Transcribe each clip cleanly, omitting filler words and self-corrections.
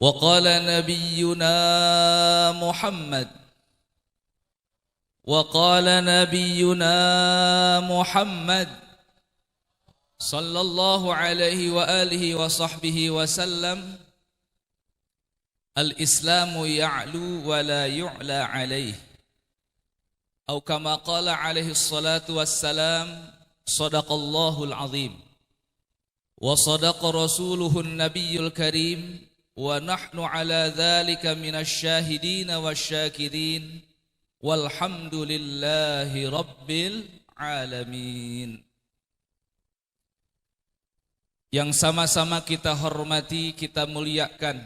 وقال نبينا محمد وقال نبينا محمد صلى الله عليه وآله وصحبه وسلم الإسلام يعلو ولا يعلى عليه أو كما قال عليه الصلاة والسلام صدق الله العظيم وصدق رسوله النبي الكريم ونحن على ذلك من الشاهدين والشاكرين والحمد لله رب العالمين. Yang sama-sama kita hormati, kita muliakan,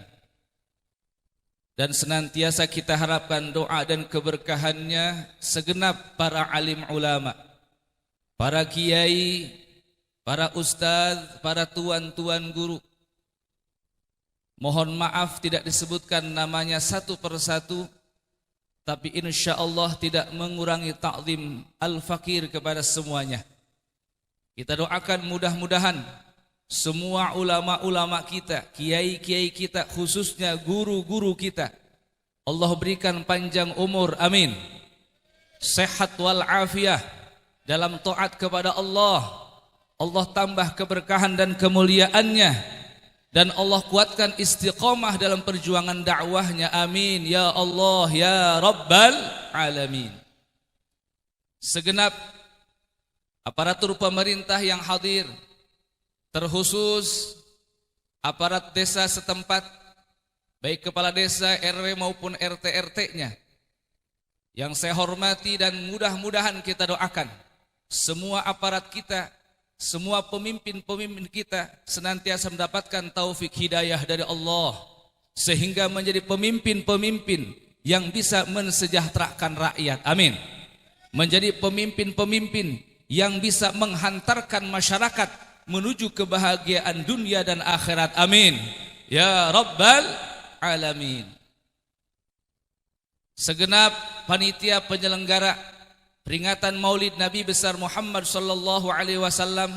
dan senantiasa kita harapkan doa dan keberkahannya segenap para alim ulama, para kiai, para ustadz, para tuan-tuan guru. Mohon maaf tidak disebutkan namanya satu persatu, tapi insya Allah tidak mengurangi ta'zim al-fakir kepada semuanya. Kita doakan mudah-mudahan semua ulama-ulama kita, kiai-kiai kita, khususnya guru-guru kita, Allah berikan panjang umur, amin, sehat wal afiyah dalam taat kepada Allah. Allah tambah keberkahan dan kemuliaannya, dan Allah kuatkan istiqamah dalam perjuangan dakwahnya, amin ya Allah ya Rabbal Alamin. Segenap aparatur pemerintah yang hadir, terkhusus aparat desa setempat, baik kepala desa, RW maupun RT-RT-nya, yang saya hormati, dan mudah-mudahan kita doakan semua aparat kita, semua pemimpin-pemimpin kita senantiasa mendapatkan taufik hidayah dari Allah, sehingga menjadi pemimpin-pemimpin yang bisa mensejahterakan rakyat, amin. Menjadi pemimpin-pemimpin yang bisa menghantarkan masyarakat menuju kebahagiaan dunia dan akhirat, amin ya Rabbal Alamin. Segenap panitia penyelenggara peringatan Maulid Nabi besar Muhammad sallallahu alaihi wasallam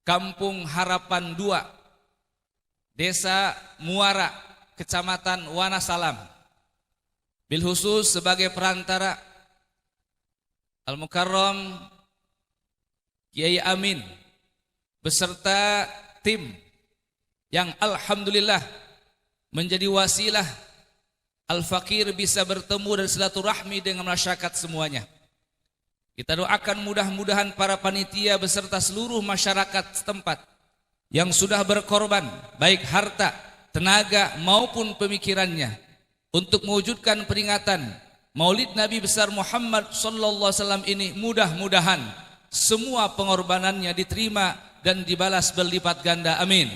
Kampung Harapan 2, Desa Muara, Kecamatan Wanasalam, bil khusus sebagai perantara Al-Mukarram Kiai Amin beserta tim yang alhamdulillah menjadi wasilah al-fakir bisa bertemu dan silaturahmi dengan masyarakat semuanya. Kita doakan mudah-mudahan para panitia beserta seluruh masyarakat setempat yang sudah berkorban baik harta, tenaga maupun pemikirannya untuk mewujudkan peringatan Maulid Nabi besar Muhammad sallallahu alaihi wasallam ini, mudah-mudahan semua pengorbanannya diterima dan dibalas berlipat ganda, amin.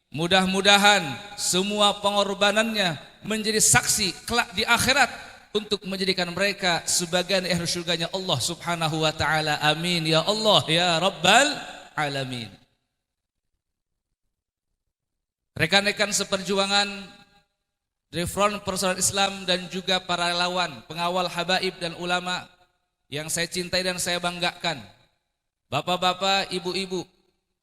Mudah-mudahan semua pengorbanannya menjadi saksi kelak di akhirat untuk menjadikan mereka sebagian ahli surganya Allah subhanahu wa ta'ala, amin ya Allah ya Rabbal Alamin. Rekan-rekan seperjuangan dari Front Persatuan Islam dan juga para relawan, pengawal habaib dan ulama yang saya cintai dan saya banggakan, bapak-bapak, ibu-ibu,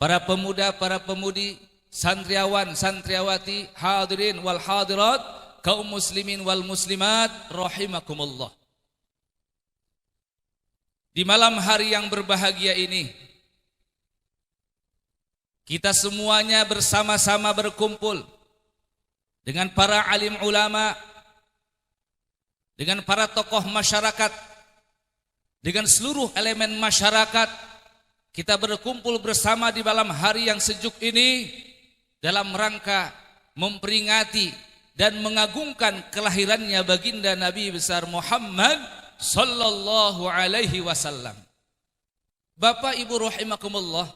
para pemuda, para pemudi, santriawan, santriawati, hadirin wal hadirat, kaum muslimin wal muslimat rahimakumullah. Di malam hari yang berbahagia ini, kita semuanya bersama-sama berkumpul dengan para alim ulama, dengan para tokoh masyarakat, dengan seluruh elemen masyarakat. Kita berkumpul bersama di malam hari yang sejuk ini dalam rangka memperingati dan mengagungkan kelahirannya baginda Nabi besar Muhammad sallallahu alaihi wasallam. Bapak Ibu rahimakumullah,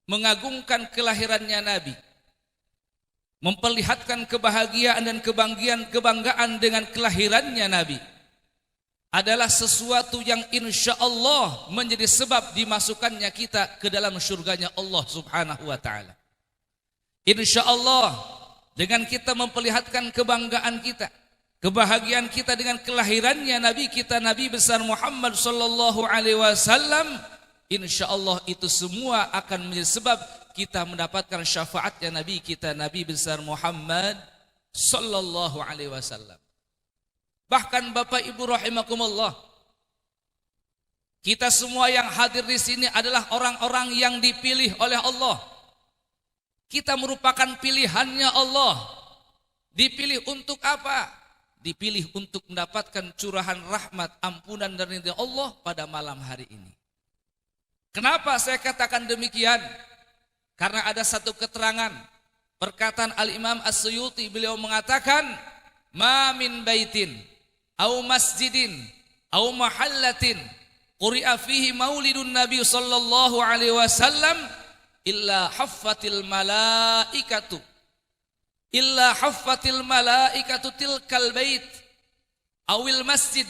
mengagungkan kelahirannya Nabi, memperlihatkan kebahagiaan dan kebanggaan dengan kelahirannya Nabi adalah sesuatu yang insya Allah menjadi sebab dimasukkannya kita ke dalam surganya Allah subhanahu wa ta'ala. Insya Allah dengan kita memperlihatkan kebanggaan kita, kebahagiaan kita dengan kelahirannya Nabi kita, Nabi besar Muhammad sallallahu alaihi wasallam, insya Allah itu semua akan menjadi sebab kita mendapatkan syafaatnya Nabi kita, Nabi besar Muhammad sallallahu alaihi wasallam. Bahkan Bapak Ibu rahimakumullah, kita semua yang hadir di sini adalah orang-orang yang dipilih oleh Allah. Kita merupakan pilihannya Allah. Dipilih untuk apa? Dipilih untuk mendapatkan curahan rahmat, ampunan dari Allah pada malam hari ini. Kenapa saya katakan demikian? Karena ada satu keterangan perkataan Al-Imam As-Suyuti, beliau mengatakan, "Ma min baitin au masjidin au mahallatin quri'a fihi maulidun Nabi sallallahu alaihi wasallam illa haffatil malaikatu tilkal bait awil masjid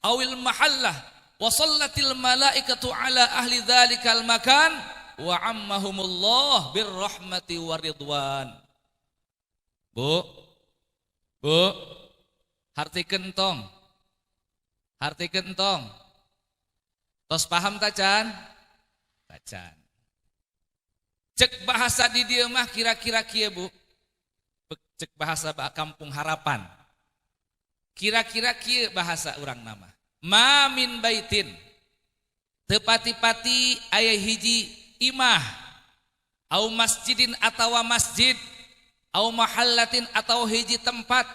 awil mahallah wa sallatil malaikatu ala ahli dzalikal makan wa ammahumullah birrahmati waridwan." Bu, hartikeun tong. Tos paham tacan? Tacan. Cek bahasa di dieu mah kira-kira kieu Bu. Cek bahasa kampung harapan. Kira-kira kieu bahasa urang nama. Ma min baitin. Teu pati-pati aya hiji imah. Au masjidin atawa masjid. Au mahallatin atau hiji tempat.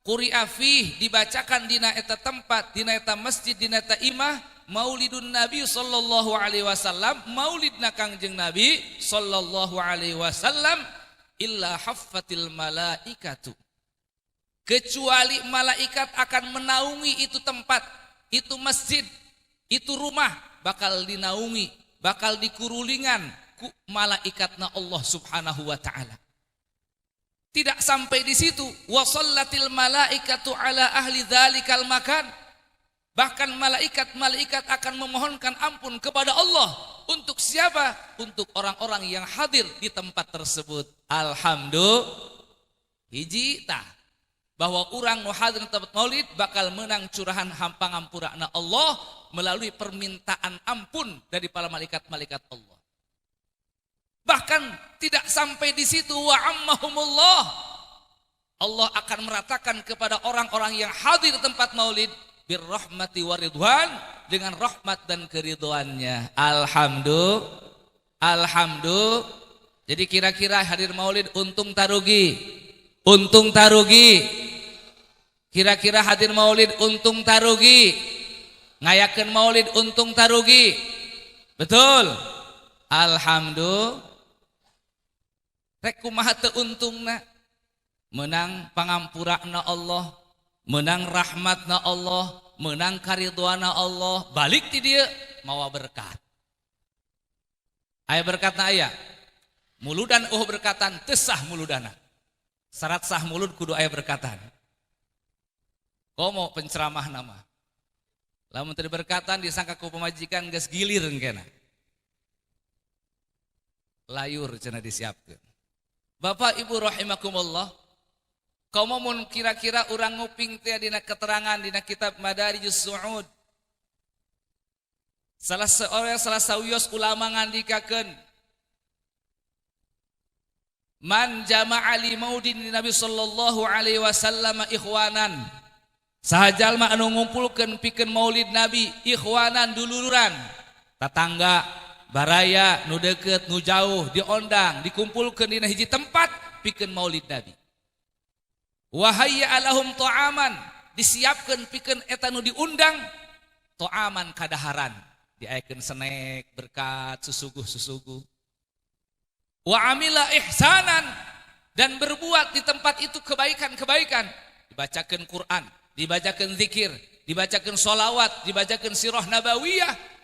Quri'a fih dibacakan dina eta tempat, dina eta masjid, dina eta imah, maulidun Nabi sallallahu alaihi wasallam, maulidna Kangjeng Nabi sallallahu alaihi wasallam, illa haffatil malaikatu. Kecuali malaikat akan menaungi itu tempat, itu masjid, itu rumah, bakal dinaungi, bakal dikurulingan ku malaikatna Allah Subhanahu wa taala. Tidak sampai di situ, wa sallatil malaikatu ala ahli dzalikal makan. Bahkan malaikat akan memohonkan ampun kepada Allah. Untuk siapa? Untuk orang-orang yang hadir di tempat tersebut. Alhamdulillah. Hiji tah bahwa orang nu hadir di tempat maulid bakal menang curahan pangampurana Allah melalui permintaan ampun dari para malaikat-malaikat Allah. Bahkan tidak sampai di situ, wa ammahumullah. Allah akan meratakan kepada orang-orang yang hadir di tempat maulid birrahmati waridwan, dengan rahmat dan keridhoannya. Alhamdulillah. Jadi kira-kira hadir maulid untung tarugi. Kira-kira hadir maulid untung tarugi. Ngayakeun maulid untung tarugi. Betul. Alhamdulillah. Rek kumaha teu untungna? Menang pangampurana Allah, menang rahmatna Allah, menang karidhoana Allah, balik ti dieu mawa berkat. Aya berkatna aya. Muludan berkatan teu sah muludana. Syarat sah mulud kudu aya berkatan. Komo penceramah nama. Lamun teu berkatan disangka ku pamajikan geus gilir engkena. Layur cenah disiapkeun. Bapak Ibu rahimakumullah, komo mun kira-kira urang nguping teh dina keterangan dina kitab Madarijus Su'ud. Salah sawios ulama ngandikakeun, man jama'a li maudin Nabi sallallahu alaihi wasallam ikhwanan. Saha jalma anu ngumpulkeun pikeun maulid Nabi ikhwanan dululuran, tatangga, baraya, nu deket, nu jauh, diondang, dikumpulkan di hiji tempat, pikeun maulid Nabi. Wahayya alahum ta'aman, disiapkan pikeun eta nu diundang, ta'aman kadaharan, diayekeun senek, berkat, susuguh. Wa amila ihsanan, dan berbuat di tempat itu kebaikan-kebaikan, dibacakeun Quran, dibacakeun zikir, dibacakeun sholawat, dibacakeun sirah nabawiyah.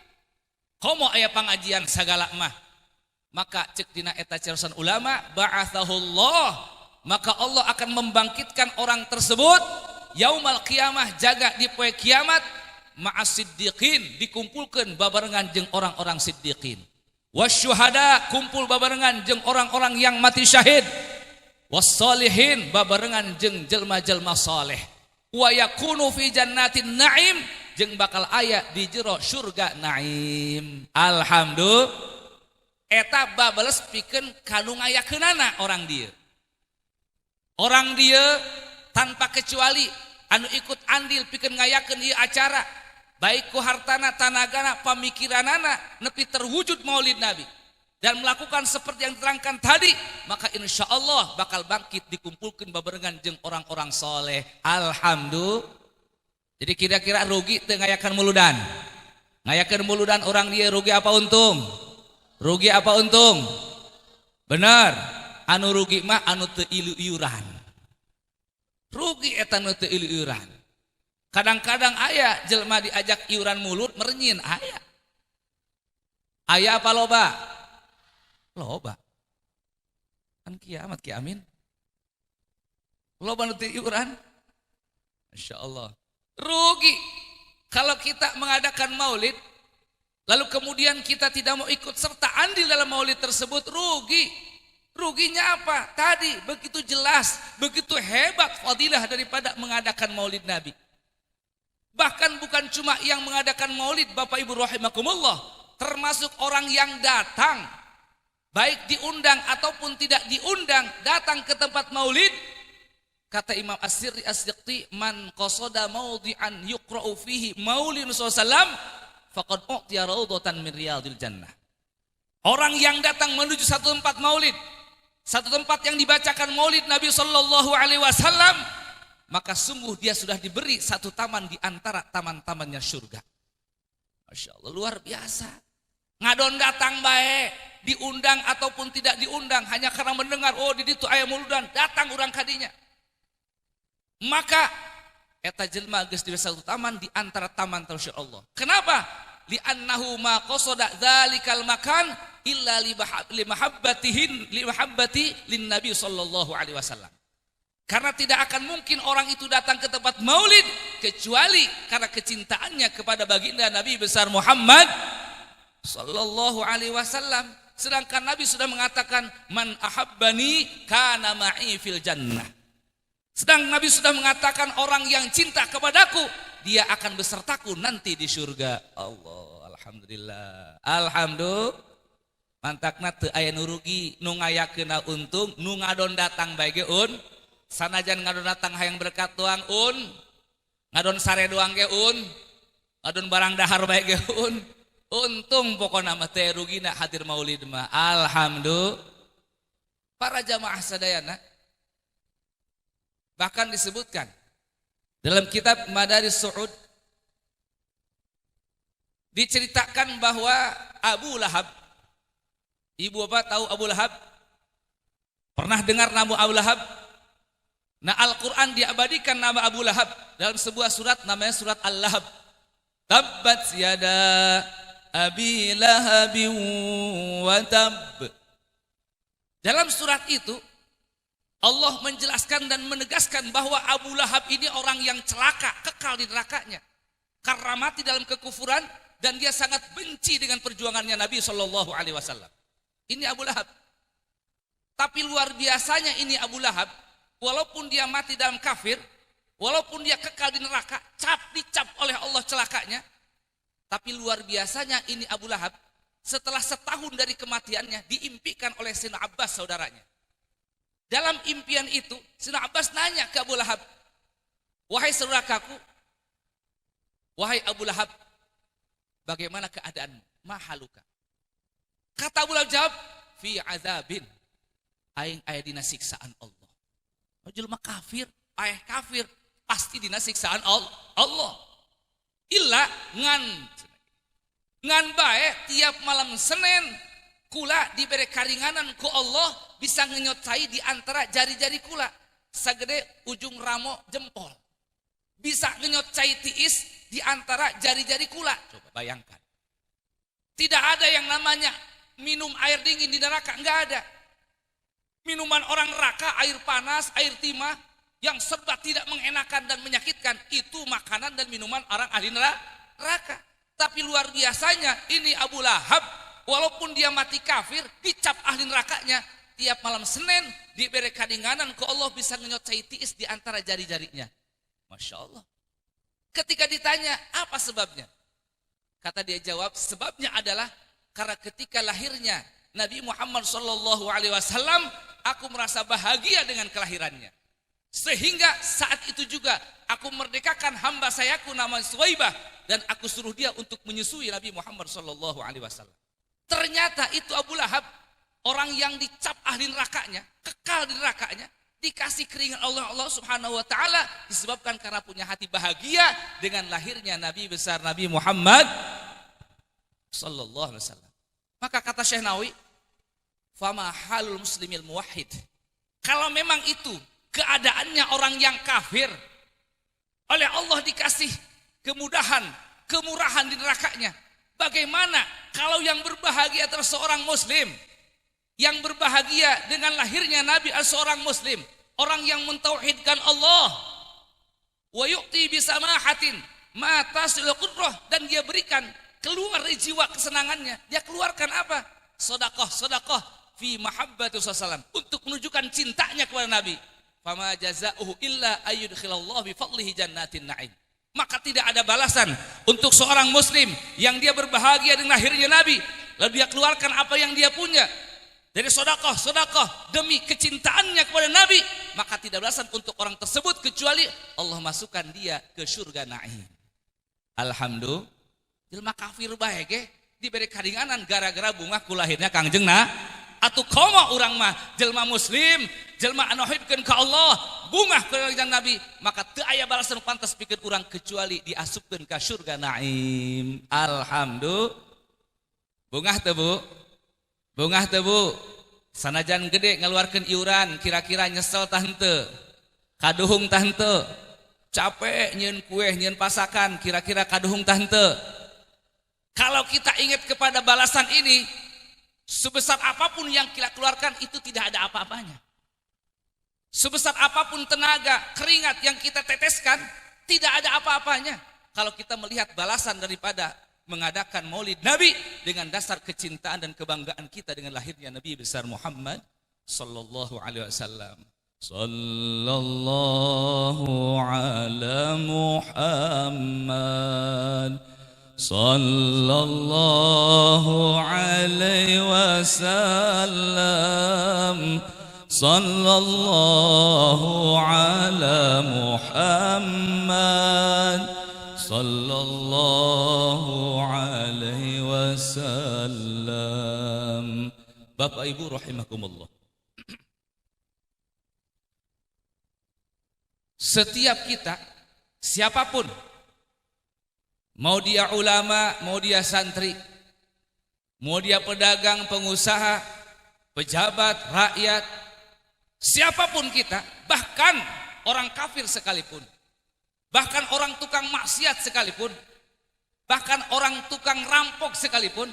Komo aya pangajian sagala mah, maka cek dina eta cerosan ulama, ba'athahullah, maka Allah akan membangkitkan orang tersebut yaumal qiyamah, jaga di poe kiamat, ma'as siddiqin, dikumpulkeun babarengan jeung orang-orang siddiqin, wasyuhada, kumpul babarengan jeung orang-orang yang mati syahid, wassalihin, babarengan jeung jelma-jelma saleh, wa yakunu fi jannatin na'im, jeung bakal aya di jero surga naim. Alhamdulillah. eta babales pikeun kanu ngayakeunana orang dia. Orang dia tanpa kecuali anu ikut andil pikeun ngayakeun ieu acara baik ku hartana, tanagana, pamikiranana nepi terwujud maulid Nabi dan melakukan seperti yang diterangkan tadi, maka insya Allah bakal bangkit dikumpulkan babarengan jeung orang-orang soleh. Alhamdulillah. Jadi kira-kira rugi teu ngayakeun muludan? Ngayakeun muludan orang dia rugi apa untung? Rugi apa untung? Benar. Anu rugi mah anu teu ilu-iuran. Rugi eta nu teu ilu-iuran. Kadang-kadang aya jelema diajak iuran mulut merenyin aya. Aya apa loba? Loba. Kan kiamat ki amin. Loba nu teu iuran. Masyaallah. Rugi kalau kita mengadakan maulid lalu kemudian kita tidak mau ikut serta andil dalam maulid tersebut, rugi. Ruginya apa? Tadi begitu jelas, begitu hebat fadilah daripada mengadakan maulid Nabi. Bahkan bukan cuma yang mengadakan maulid, Bapak Ibu rahimakumullah, termasuk orang yang datang, baik diundang ataupun tidak diundang, datang ke tempat maulid. Kata Imam As-Sirri As-Siqti, man qasada mawdi'an yuqra'u fihi maulidun sallam faqad u'tiya raudhatan min riyadil jannah. Orang yang datang menuju satu tempat maulid, satu tempat yang dibacakan maulid Nabi sallallahu alaihi wasallam, maka sungguh dia sudah diberi satu taman di antara taman-tamannya surga. Masya Allah, luar biasa. Ngadon datang baik, diundang ataupun tidak diundang, hanya karena mendengar, oh di ditu aya muludan, datang urang kadinya. Maka eta jelma geus di satu taman di antara taman tauhid Allah. Kenapa? Li'annahu ma qasada dzalikal makan illa li mahabbati lin Nabi sallallahu alaihi wasallam. Karena tidak akan mungkin orang itu datang ke tempat maulid kecuali karena kecintaannya kepada baginda Nabi besar Muhammad sallallahu alaihi wasallam. Sedangkan Nabi sudah mengatakan man ahabbani kana ma'i fil jannah. Sedang Nabi sudah mengatakan orang yang cinta kepadaku, dia akan besertaku nanti di surga. Allah, alhamdulillah. Alhamdulillah. Mantakna teu aya nu rugi, nu ngayakeunna untung, nu ngadon datang bae ge un. Sanajan ngadon datang hayang berkat doang un. Ngadon sare doang ge un. Ngadon barang dahar bae ge un. Untung pokona mah teu rugina hadir maulid mah. Alhamdulillah. Para jamaah sadayana, bahkan disebutkan dalam kitab Madaris Su'ud diceritakan bahwa Abu Lahab, ibu bapak tahu Abu Lahab? Pernah dengar nama Abu Lahab? Nah, Al-Quran diabadikan nama Abu Lahab dalam sebuah surat namanya surat Al-Lahab. Tabbat yada abi lahabin wa tab. Dalam surat itu Allah menjelaskan dan menegaskan bahwa Abu Lahab ini orang yang celaka, kekal di nerakanya. Karena mati dalam kekufuran dan dia sangat benci dengan perjuangannya Nabi Shallallahu Alaihi Wasallam. Ini Abu Lahab. Tapi luar biasanya ini Abu Lahab, walaupun dia mati dalam kafir, walaupun dia kekal di neraka, dicap oleh Allah celakanya. Tapi luar biasanya ini Abu Lahab, setelah setahun dari kematiannya diimpikan oleh Sayyidina Abbas saudaranya. Dalam impian itu, Sayyidina Abbas nanya ke Abu Lahab, wahai saudaraku, wahai Abu Lahab, bagaimana keadaanmu? Mahaluka. Kata Abu Lahab jawab, fi azabin, aing aya dina siksaan Allah. Jelema kafir, aya kafir, pasti dina siksaan Allah. Illa ngan bae tiap malam Senin kula diberi karinganan ku Allah bisa ngenyocai di antara jari-jari kula sagede ujung ramo jempol. Bisa ngenyocai tiis di antara jari-jari kula. Coba bayangkan. Tidak ada yang namanya minum air dingin di neraka, enggak ada. Minuman orang neraka, air panas, air timah yang serba tidak mengenakan dan menyakitkan, itu makanan dan minuman orang ahli neraka. Tapi luar biasanya ini Abu Lahab, walaupun dia mati kafir, dicap ahli nerakanya, tiap malam Senin diberi kadinganan ke Allah bisa ngenyocai tiis di antara jari-jarinya. Masya Allah. Ketika ditanya apa sebabnya, kata dia jawab, sebabnya adalah karena ketika lahirnya Nabi Muhammad sallallahu alaihi wasallam, aku merasa bahagia dengan kelahirannya. Sehingga saat itu juga aku merdekakan hamba sayaku namanya Suwaibah dan aku suruh dia untuk menyusui Nabi Muhammad sallallahu alaihi wasallam. Ternyata itu Abu Lahab, orang yang dicap ahli nerakanya, kekal di nerakanya, dikasih keringat Allah Subhanahu wa taala disebabkan karena punya hati bahagia dengan lahirnya Nabi besar Nabi Muhammad sallallahu alaihi wasallam. Maka kata Syekh Nawawi, fama halul muslimil muwahhid. Kalau memang itu keadaannya orang yang kafir, oleh Allah dikasih kemudahan, kemurahan di nerakanya, bagaimana kalau yang berbahagia adalah seorang muslim, yang berbahagia dengan lahirnya Nabi adalah seorang muslim, orang yang mentauhidkan Allah, wa yu'ti bisamahatin ma tasilul qudrah, dan dia berikan keluar dari jiwa kesenangannya, dia keluarkan apa? Sedekah fi mahabbati Rasulullah, untuk menunjukkan cintanya kepada Nabi. Fama jazaohu illa ayyudkhilallahu bi fadlihi jannatin na'im. Maka tidak ada balasan untuk seorang muslim yang dia berbahagia dengan lahirnya Nabi, lalu dia keluarkan apa yang dia punya dari sedekah demi kecintaannya kepada Nabi, maka tidak balasan untuk orang tersebut kecuali Allah masukkan dia ke surga na'im. Alhamdulillah. Jelma kafir bae ge diberi karinganan gara-gara bunga kulahirnya Kangjeng atuh komo urang mah jelma muslim, jelma anu hidupkeun ka Allah, bunga kulahirnya Nabi, maka teu aya balasan pantas pikeun urang kecuali diasupkeun ka surga naim. Alhamdulillah. Bungah teu Bu? Bungah teu Bu? Sanajan gede ngaluarkeun iuran, kira-kira nyesel tah henteu? Kaduhung tah henteu? Capek nyieun kue, nyieun pasakan, kira-kira kaduhung tah henteu? Kalau kita ingat kepada balasan ini, sebesar apapun yang kita keluarkan itu tidak ada apa-apanya. Sebesar apapun tenaga, keringat yang kita teteskan, tidak ada apa-apanya. Kalau kita melihat balasan daripada mengadakan maulid Nabi dengan dasar kecintaan dan kebanggaan kita dengan lahirnya Nabi besar Muhammad sallallahu alaihi wasallam. Sallallahu ala Muhammad sallallahu alaihi wasallam, sallallahu ala Muhammad sallallahu alaihi wasallam. Bapak Ibu rahimakumullah, setiap kita, siapapun, mau dia ulama, mau dia santri, mau dia pedagang, pengusaha, pejabat, rakyat, siapapun kita, bahkan orang kafir sekalipun, bahkan orang tukang maksiat sekalipun, bahkan orang tukang rampok sekalipun,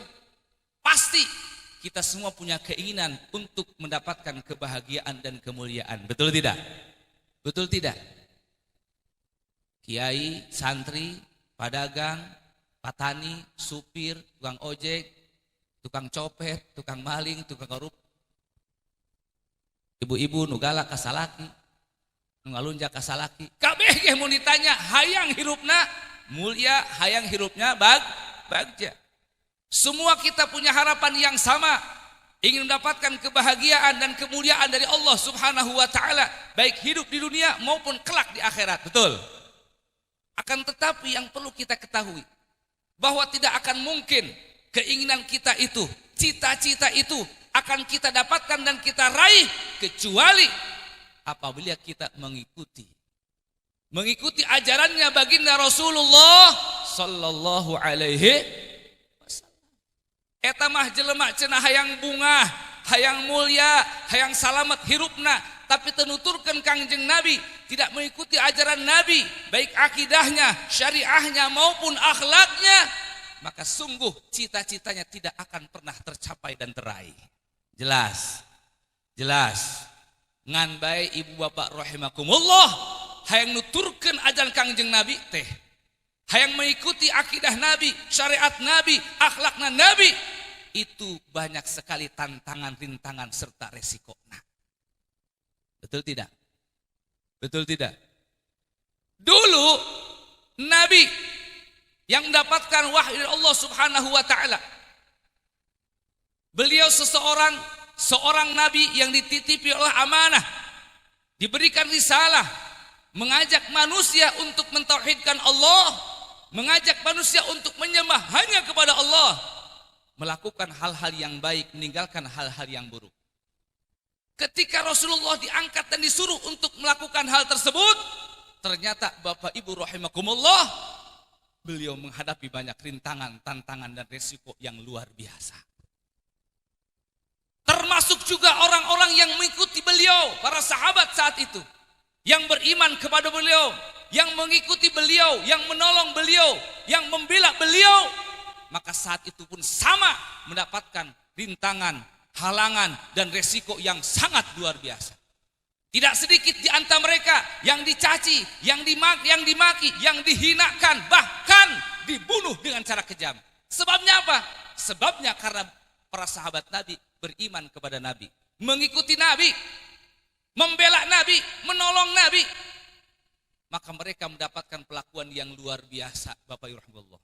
pasti kita semua punya keinginan untuk mendapatkan kebahagiaan dan kemuliaan. Betul tidak? Betul tidak? Kiai, santri, pedagang, petani, supir, tukang ojek, tukang copet, tukang maling, tukang korup, ibu-ibu nugala kasalaki, ngalunja kasalaki, kabeh ge mun ditanya hayang hirupna mulia, hayang hirupnya bagja. Semua kita punya harapan yang sama, ingin mendapatkan kebahagiaan dan kemuliaan dari Allah Subhanahu wa taala, baik hidup di dunia maupun kelak di akhirat. Betul? Akan tetapi yang perlu kita ketahui bahwa tidak akan mungkin keinginan kita itu, cita-cita itu akan kita dapatkan dan kita raih kecuali apabila kita mengikuti ajarannya baginda Rasulullah sallallahu alaihi wasallam. Eta mah jelema cenah hayang bunga, hayang mulia, hayang salamet hirupna, tapi tenuturkan Kangjeng Nabi, tidak mengikuti ajaran Nabi, baik akidahnya, syariahnya maupun akhlaknya, maka sungguh cita-citanya tidak akan pernah tercapai dan teraih. Jelas, jelas. Ngan bae ibu bapak rahimakumullah, hayang nuturkan ajaran Kangjeng Nabi teh, hayang mengikuti akidah Nabi, syariat Nabi, akhlakna Nabi, itu banyak sekali tantangan, rintangan serta resikonya. Betul tidak? Betul tidak? Dulu Nabi yang mendapatkan wahyu dari Allah Subhanahu wa taala, Beliau seorang nabi yang dititipi oleh amanah, diberikan risalah, mengajak manusia untuk mentauhidkan Allah, mengajak manusia untuk menyembah hanya kepada Allah, melakukan hal-hal yang baik, meninggalkan hal-hal yang buruk. Ketika Rasulullah diangkat dan disuruh untuk melakukan hal tersebut, ternyata Bapak Ibu rahimakumullah, beliau menghadapi banyak rintangan, tantangan dan resiko yang luar biasa. Termasuk juga orang-orang yang mengikuti beliau, para sahabat saat itu, yang beriman kepada beliau, yang mengikuti beliau, yang menolong beliau, yang membela beliau, maka saat itu pun sama mendapatkan rintangan, halangan dan resiko yang sangat luar biasa. Tidak sedikit di antara mereka yang dicaci, yang dimaki, yang dihinakan, bahkan dibunuh dengan cara kejam. Sebabnya apa? Sebabnya karena para sahabat Nabi beriman kepada Nabi, mengikuti Nabi, membela Nabi, menolong Nabi. Maka mereka mendapatkan perlakuan yang luar biasa, Bapak Ibu rahimahullah.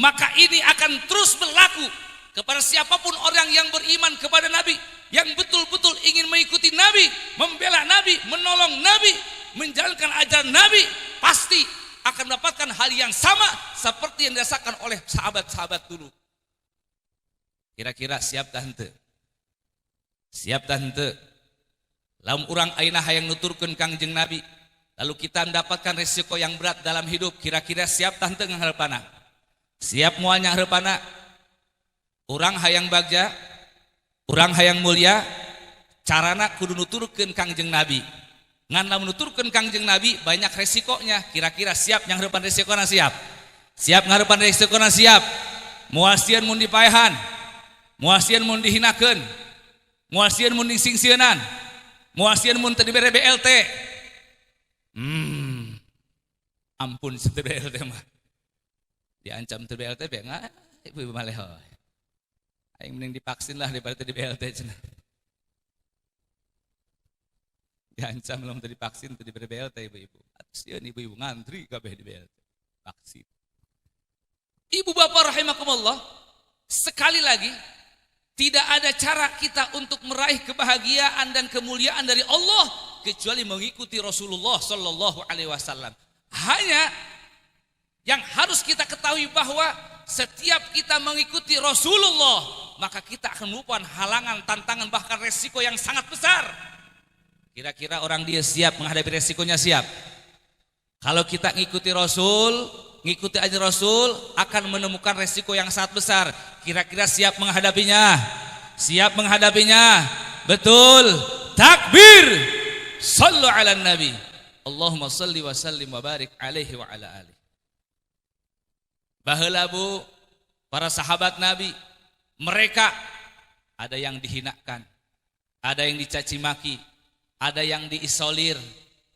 Maka ini akan terus berlaku kepada siapapun orang yang beriman kepada Nabi, yang betul-betul ingin mengikuti Nabi, membela Nabi, menolong Nabi, menjalankan ajaran Nabi, pasti akan mendapatkan hal yang sama seperti yang dirasakan oleh sahabat-sahabat dulu. Kira-kira siap tah henteu? Siap tah henteu? Lamun urang ayeuna hayang nuturkeun Kangjeng Nabi, lalu kita mendapatkan resiko yang berat dalam hidup, kira-kira siap tah henteu ngharepana? Siap moal nya harepana? Urang hayang bagja, urang hayang mulia, carana kudu nuturkeun Kangjeng Nabi. Ngan lamun nuturkeun Kangjeng Nabi banyak resikonya, kira-kira siap yang hareupan resikona siap? Siap ngahareupan resikona siap? Moal sieun mun dipaehan, moal sieun mun dihinakeun, moal sieun mun disingsieunnan, moal sieun mun teu dibere BLT. Ampun teu BLT mah. Diancam teu BLT be enggak ibu maleho. Aing mending divaksin lah daripada tadi BLT cenah. Diancam belum tadi vaksin tadi BLT ibu-ibu. Sieun ibu-ibu ngantri kabeh di BLT vaksin. Ibu bapak rahimakumullah, sekali lagi tidak ada cara kita untuk meraih kebahagiaan dan kemuliaan dari Allah kecuali mengikuti Rasulullah sallallahu alaihi wasallam. Hanya yang harus kita ketahui bahwa setiap kita mengikuti Rasulullah, maka kita akan melupakan halangan, tantangan, bahkan resiko yang sangat besar. Kira-kira orang dia siap menghadapi resikonya siap? Kalau kita ngikuti Rasul, ngikuti aja Rasul, akan menemukan resiko yang sangat besar. Kira-kira siap menghadapinya? Siap menghadapinya? Betul. Takbir. Sallu ala nabi. Allahumma salli wa sallim wa barik alaihi wa ala alihi. Baheula Bu, para sahabat Nabi, mereka ada yang dihinakan, ada yang dicaci maki, ada yang diisolir,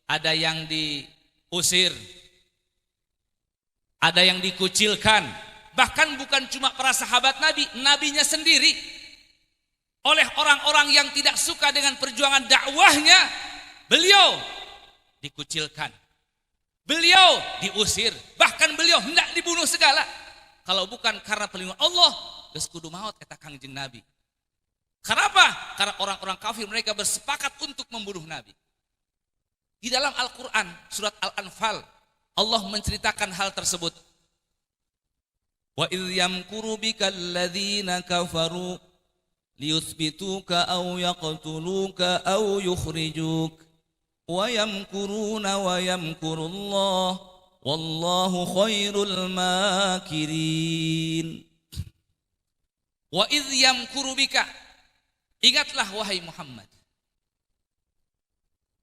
ada yang diusir, ada yang dikucilkan. Bahkan bukan cuma para sahabat Nabi, Nabinya sendiri oleh orang-orang yang tidak suka dengan perjuangan dakwahnya, beliau dikucilkan, beliau diusir, bahkan beliau hendak dibunuh segala. Kalau bukan karena perlindungan Allah, geus kudu maot eta Kangjeng Nabi. Kenapa? Karena orang-orang kafir mereka bersepakat untuk membunuh Nabi. Di dalam Al-Quran surat Al-Anfal, Allah menceritakan hal tersebut. Wa idh yamkuru bikal ladzina kafaru liyuthbituka aw yaqtuluka aw yukhrijuk wa yamkuruna wa yamkurullah wallahu khairul makirin. Wa idh yamkuru bika, ingatlah wahai Muhammad,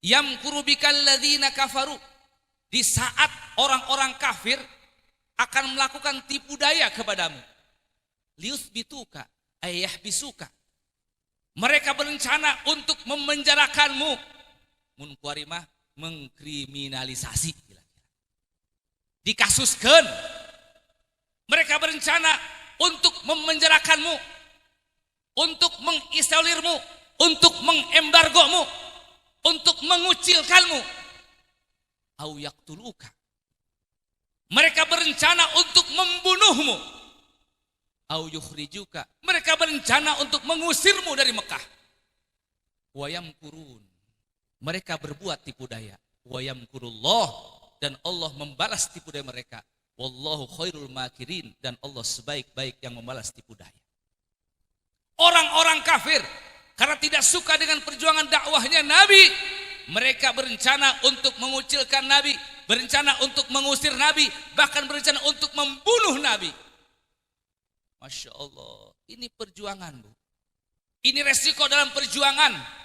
yamkuru bikal ladzina kafaru, di saat orang-orang kafir akan melakukan tipu daya kepadamu. Liyuthbituka ay yahbisuka, mereka berencana untuk memenjarakanmu. Mun kuari mah mengkriminalisasi, dikasuskan. Mereka berencana untuk memenjarakanmu, untuk mengisolirmu, untuk mengembargomu, untuk mengucilkanmu. Au yaqtuluka, mereka berencana untuk membunuhmu. au yukhrijuka. Mereka berencana untuk mengusirmu dari Mekah. Wa yamkurun. Mereka berbuat tipu daya. Wa yamkurullah, dan Allah membalas tipu daya mereka. Wallahu khairul makirin, dan Allah sebaik-baik yang membalas tipu daya. Orang-orang kafir karena tidak suka dengan perjuangan dakwahnya Nabi, mereka berencana untuk mengucilkan Nabi, berencana untuk mengusir Nabi, bahkan berencana untuk membunuh Nabi. Masya Allah, ini perjuangan, Bu. Ini resiko dalam perjuangan.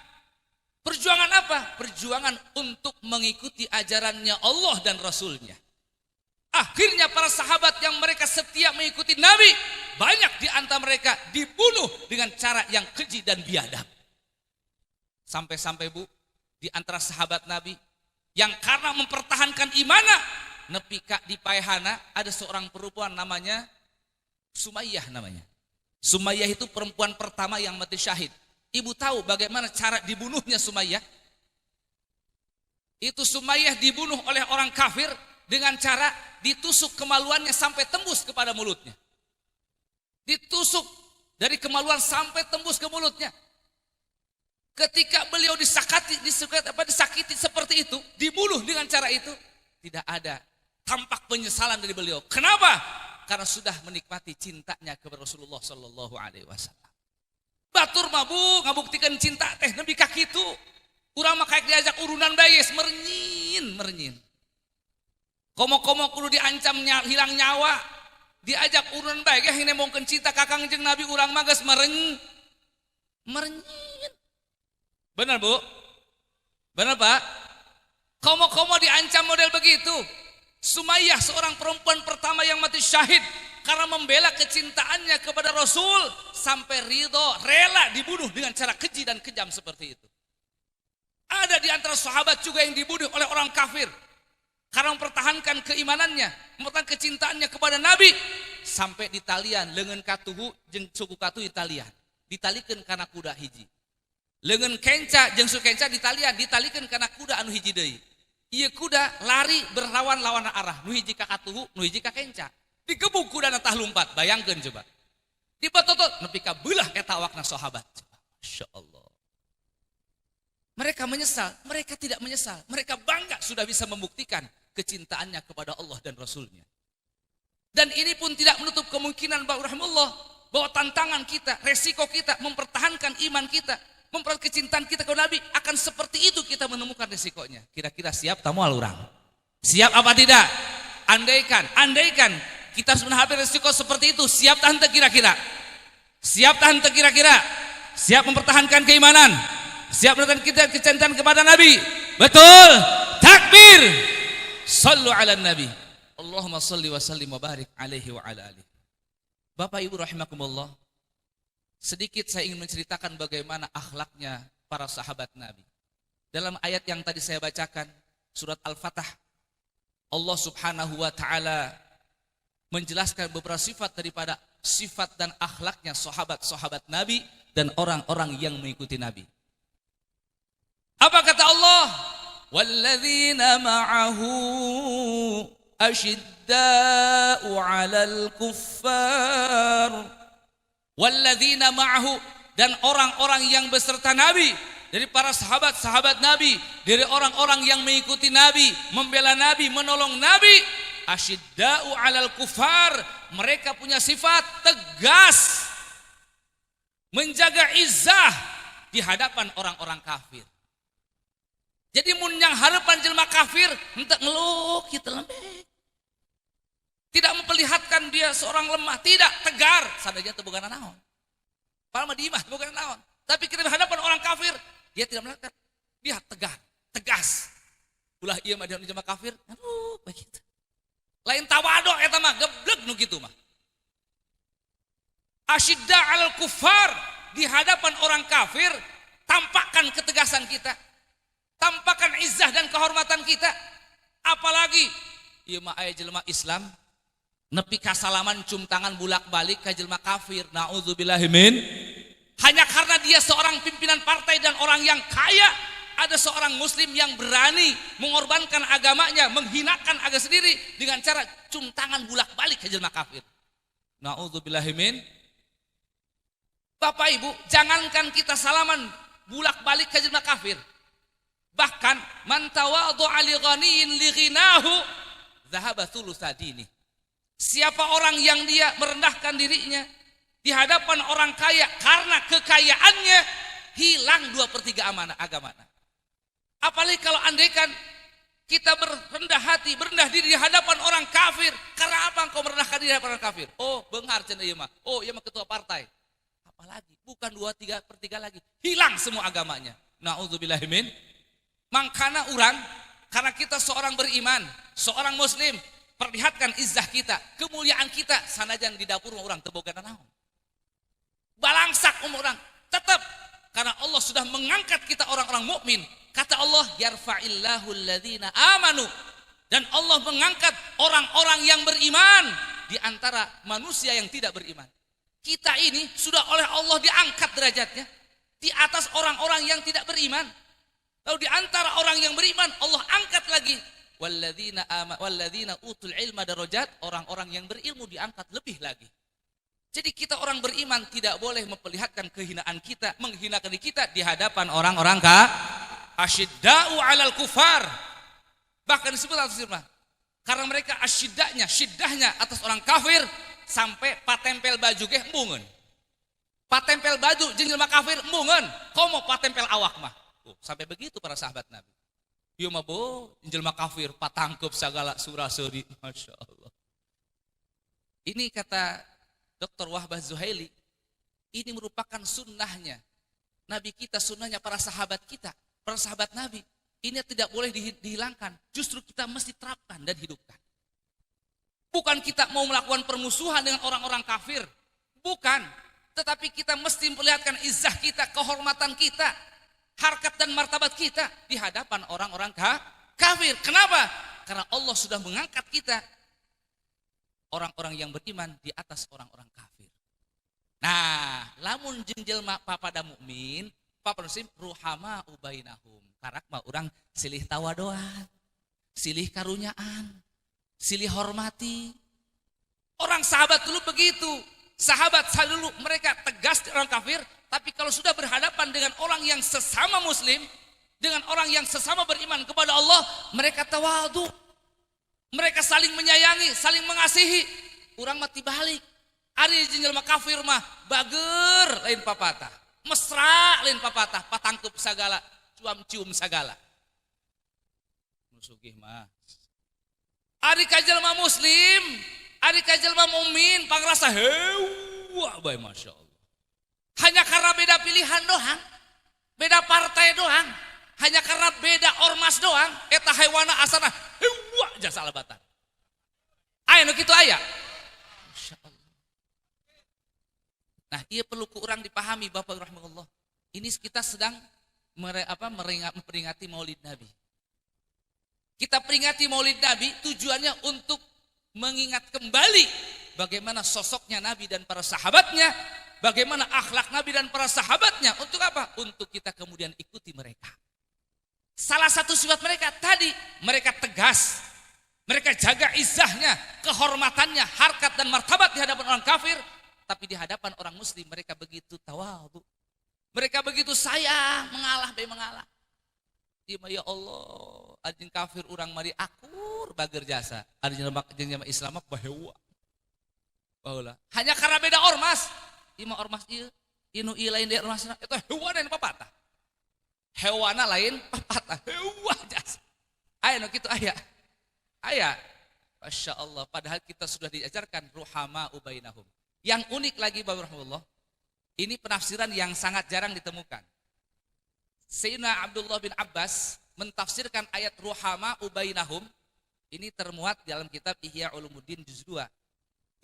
Perjuangan apa? Perjuangan untuk mengikuti ajarannya Allah dan Rasulnya. Akhirnya para sahabat yang mereka setia mengikuti Nabi, banyak di antara mereka dibunuh dengan cara yang keji dan biadab. Sampai-sampai, Bu, di antara sahabat Nabi yang karena mempertahankan imanah, nepika di Paehana ada seorang perempuan namanya Sumayyah namanya. Sumayyah itu perempuan pertama yang mati syahid. Ibu tahu bagaimana cara dibunuhnya Sumayyah? Itu Sumayyah dibunuh oleh orang kafir dengan cara ditusuk kemaluannya sampai tembus kepada mulutnya. Ditusuk dari kemaluan sampai tembus ke mulutnya. Ketika beliau disakiti seperti itu, dibunuh dengan cara itu, tidak ada tampak penyesalan dari beliau. Kenapa? Karena sudah menikmati cintanya kepada Rasulullah Sallallahu Alaihi Wasallam. Batur mabu ngabuktikan cinta teh nepi ka kitu. Urang mah kayak diajak urunan bayes merenyin. Komo-komo kudu diancam hilang nyawa. Diajak urunan bae ge nemongkeun cinta ka Kangjeng Nabi, urang mah geus merenyin. Benar, Bu? Benar, Pak? Komo-komo diancam model begitu. Sumayyah seorang perempuan pertama yang mati syahid karena membela kecintaannya kepada Rasul, sampai ridho, rela dibunuh dengan cara keji dan kejam seperti itu. Ada di antara sahabat juga yang dibunuh oleh orang kafir karena mempertahankan keimanannya, mempertahankan kecintaannya kepada Nabi, sampai di talian leungeun katuhu jeung suku katuhu Italian ditalikeun kana kuda hiji. Leungeun kenca jeung suku kenca ditalikeun kana kuda anu hiji deui. Ieu kuda lari berlawan-lawan arah, nu hiji ka katuhu, nu hiji ka kenca. Digebug kudana tah lumpat, bayangkeun coba. Dibatotot nepi ka beulah eta awakna sahabat. Masyaallah. Mereka menyesal, mereka tidak menyesal. Mereka bangga sudah bisa membuktikan kecintaannya kepada Allah dan Rasulnya. Dan ini pun tidak menutup kemungkinan bahwa tantangan kita, resiko kita mempertahankan iman kita, mempertahankan kecintaan kita kepada Nabi, akan seperti itu kita menemukan resikonya. Kira-kira siap tamu alurang? Siap apa tidak? Andaikan kita harus menghadapi resiko seperti itu, siap tahan kira-kira? Siap tahan kira-kira? Siap mempertahankan keimanan? Siap menunjukkan kita kecintaan kepada Nabi? Betul. Takbir. Sallu ala Nabi. Allahumma salli wa sallim wa barik alaihi wa ala alihi. Bapak Ibu rahimakumullah, sedikit saya ingin menceritakan bagaimana akhlaknya para sahabat Nabi. Dalam ayat yang tadi saya bacakan, surat Al-Fatah, Allah Subhanahu wa taala menjelaskan beberapa sifat daripada sifat dan akhlaknya sahabat-sahabat Nabi dan orang-orang yang mengikuti Nabi. Apa kata Allah? Walladzina ma'ahu asyidda'u 'alal kuffar. Walladzina ma'ahu, dan orang-orang yang beserta Nabi, dari para sahabat-sahabat Nabi, dari orang-orang yang mengikuti Nabi, membela Nabi, menolong Nabi, asyidda'u 'alal kuffar, mereka punya sifat tegas, menjaga izzah di hadapan orang-orang kafir. Jadi mun yang harapan jelma kafir hendak ngeluh kita lembek. Tidak memperlihatkan dia seorang lemah, tidak, tegar, sadaya teu boga naon. Padahal mah diimah boga naon. Tapi kita berhadapan orang kafir, dia tidak melakukan. Dia tegar, tegas. Ulah ieu mah jelma kafir, aduh begitu. Lain tawadhu eta mah gebleg nu kitu mah. Asyidda 'alal kuffar, di hadapan orang kafir tampakkan ketegasan kita. Tampakkan izzah dan kehormatan kita. Apalagi ieu mah aya jelema Islam nepi ka salaman cium tangan bulak-balik ka jelema kafir. Nauzubillahi min. Hanya karena dia seorang pimpinan partai dan orang yang kaya, ada seorang muslim yang berani mengorbankan agamanya, menghinakan agama sendiri dengan cara cium tangan bulak-balik ka jelema kafir. Nauzubillahi min. Bapak Ibu, jangankan kita salaman bulak-balik ke jelma kafir. Bahkan man tawadhu'a li ghaniyin li ghinahu dhahaba thulutsa dini. Siapa orang yang dia merendahkan dirinya di hadapan orang kaya karena kekayaannya, hilang 2/3 agamanya. Apalagi kalau andaikan kita berendah hati, berendah diri di hadapan orang kafir. Karena apa engkau merendahkan diri di hadapan orang kafir? Oh, beunghar cenah ieu mah. Oh, ieu mah ketua partai. Apalagi bukan 2/3 lagi, hilang semua agamanya. Nauzubillahi min. Mangkana urang, karena kita seorang beriman, seorang muslim, perlihatkan izzah kita, kemuliaan kita, sanajan di dapur orang teu boga naon. Balangsak orang, tetap karena Allah sudah mengangkat kita orang-orang mukmin. Kata Allah, yarfa'illahu alladhina amanu, dan Allah mengangkat orang-orang yang beriman di antara manusia yang tidak beriman. Kita ini sudah oleh Allah diangkat derajatnya di atas orang-orang yang tidak beriman. Lalu di antara orang yang beriman Allah angkat lagi, walladzina utul ilma darajat, orang-orang yang berilmu diangkat lebih lagi. Jadi kita orang beriman tidak boleh memperlihatkan kehinaan kita, menghinakan diri kita di hadapan orang-orang asyidda'u 'alal kufar. Bahkan disebut atas firman, karena mereka syiddahnya atas orang kafir sampai patempel baju ge embungeun. Patempel baju jeung jelema kafir embungeun, komo patempel awak mah. Sampai begitu para sahabat Nabi. Ieu mah bo jelema kafir patangkep sagala sura-suri, masyaallah. Ini kata Dr. Wahbah Zuhaili, ini merupakan sunnahnya Nabi kita, sunnahnya para sahabat kita, para sahabat Nabi. Ini tidak boleh dihilangkan, justru kita mesti terapkan dan hidupkan. Bukan kita mau melakukan permusuhan dengan orang-orang kafir, bukan. Tetapi kita mesti memperlihatkan izzah kita, kehormatan kita, harkat dan martabat kita di hadapan orang-orang kafir. Kenapa? Karena Allah sudah mengangkat kita, orang-orang yang beriman, di atas orang-orang kafir. Nah, lamun jeung jelema papada mukmin, papada muslim, ruhama ubainahum. Karak mah urang silih tawadoan, silih karunyaan, silih hormati. Orang sahabat dulu begitu. Sahabat dulu mereka tegas di orang kafir, tapi kalau sudah berhadapan dengan orang yang sesama muslim, dengan orang yang sesama beriman kepada Allah, mereka tawadhu. Mereka saling menyayangi, saling mengasihi. Urang mati balik. Ari jelema kafir mah bager lain papatah, mesra lain papatah, patangkep sagala, cuam-cium sagala. Musugih mah. Ari ka jelema muslim, ari ka jelema mukmin pangrasa hewa bae masyaallah. Hanya karena beda pilihan doang, beda partai doang, hanya karena beda ormas doang, eta hewana asana hewa jasa alabatan. Aya nu kitu aya. Masyaallah. Nah, ia perlu ku urang dipahami Bapak rahimahullah. Ini kita sedang memperingati Maulid Nabi. Kita peringati Maulid Nabi tujuannya untuk mengingat kembali bagaimana sosoknya Nabi dan para sahabatnya, bagaimana akhlak Nabi dan para sahabatnya. Untuk apa? Untuk kita kemudian ikuti mereka. Salah satu sifat mereka tadi, mereka tegas, mereka jaga izzahnya, kehormatannya, harkat dan martabat di hadapan orang kafir, tapi di hadapan orang muslim mereka begitu tawadhu. Mereka begitu sayang, mengalah. Ya Allah, anjing kafir urang mari akur bager jasa. Anjing jelema Islam mah bahewa. Baheula. Hanya karena beda ormas. Ieu mah ormas ieu, inu ieu lain dari ormasna, eta hewan lain papatah. Hewana lain papatah. Hewa jasa. Aya nu kitu aya. Aya. Masya Allah, padahal kita sudah diajarkan ruhama ubainahum. Yang unik lagi Bapak rahimahullah, ini penafsiran yang sangat jarang ditemukan. Sayyidina Abdullah bin Abbas mentafsirkan ayat ruhama ubainahum, ini termuat dalam kitab Ihya Ulumuddin juz 2.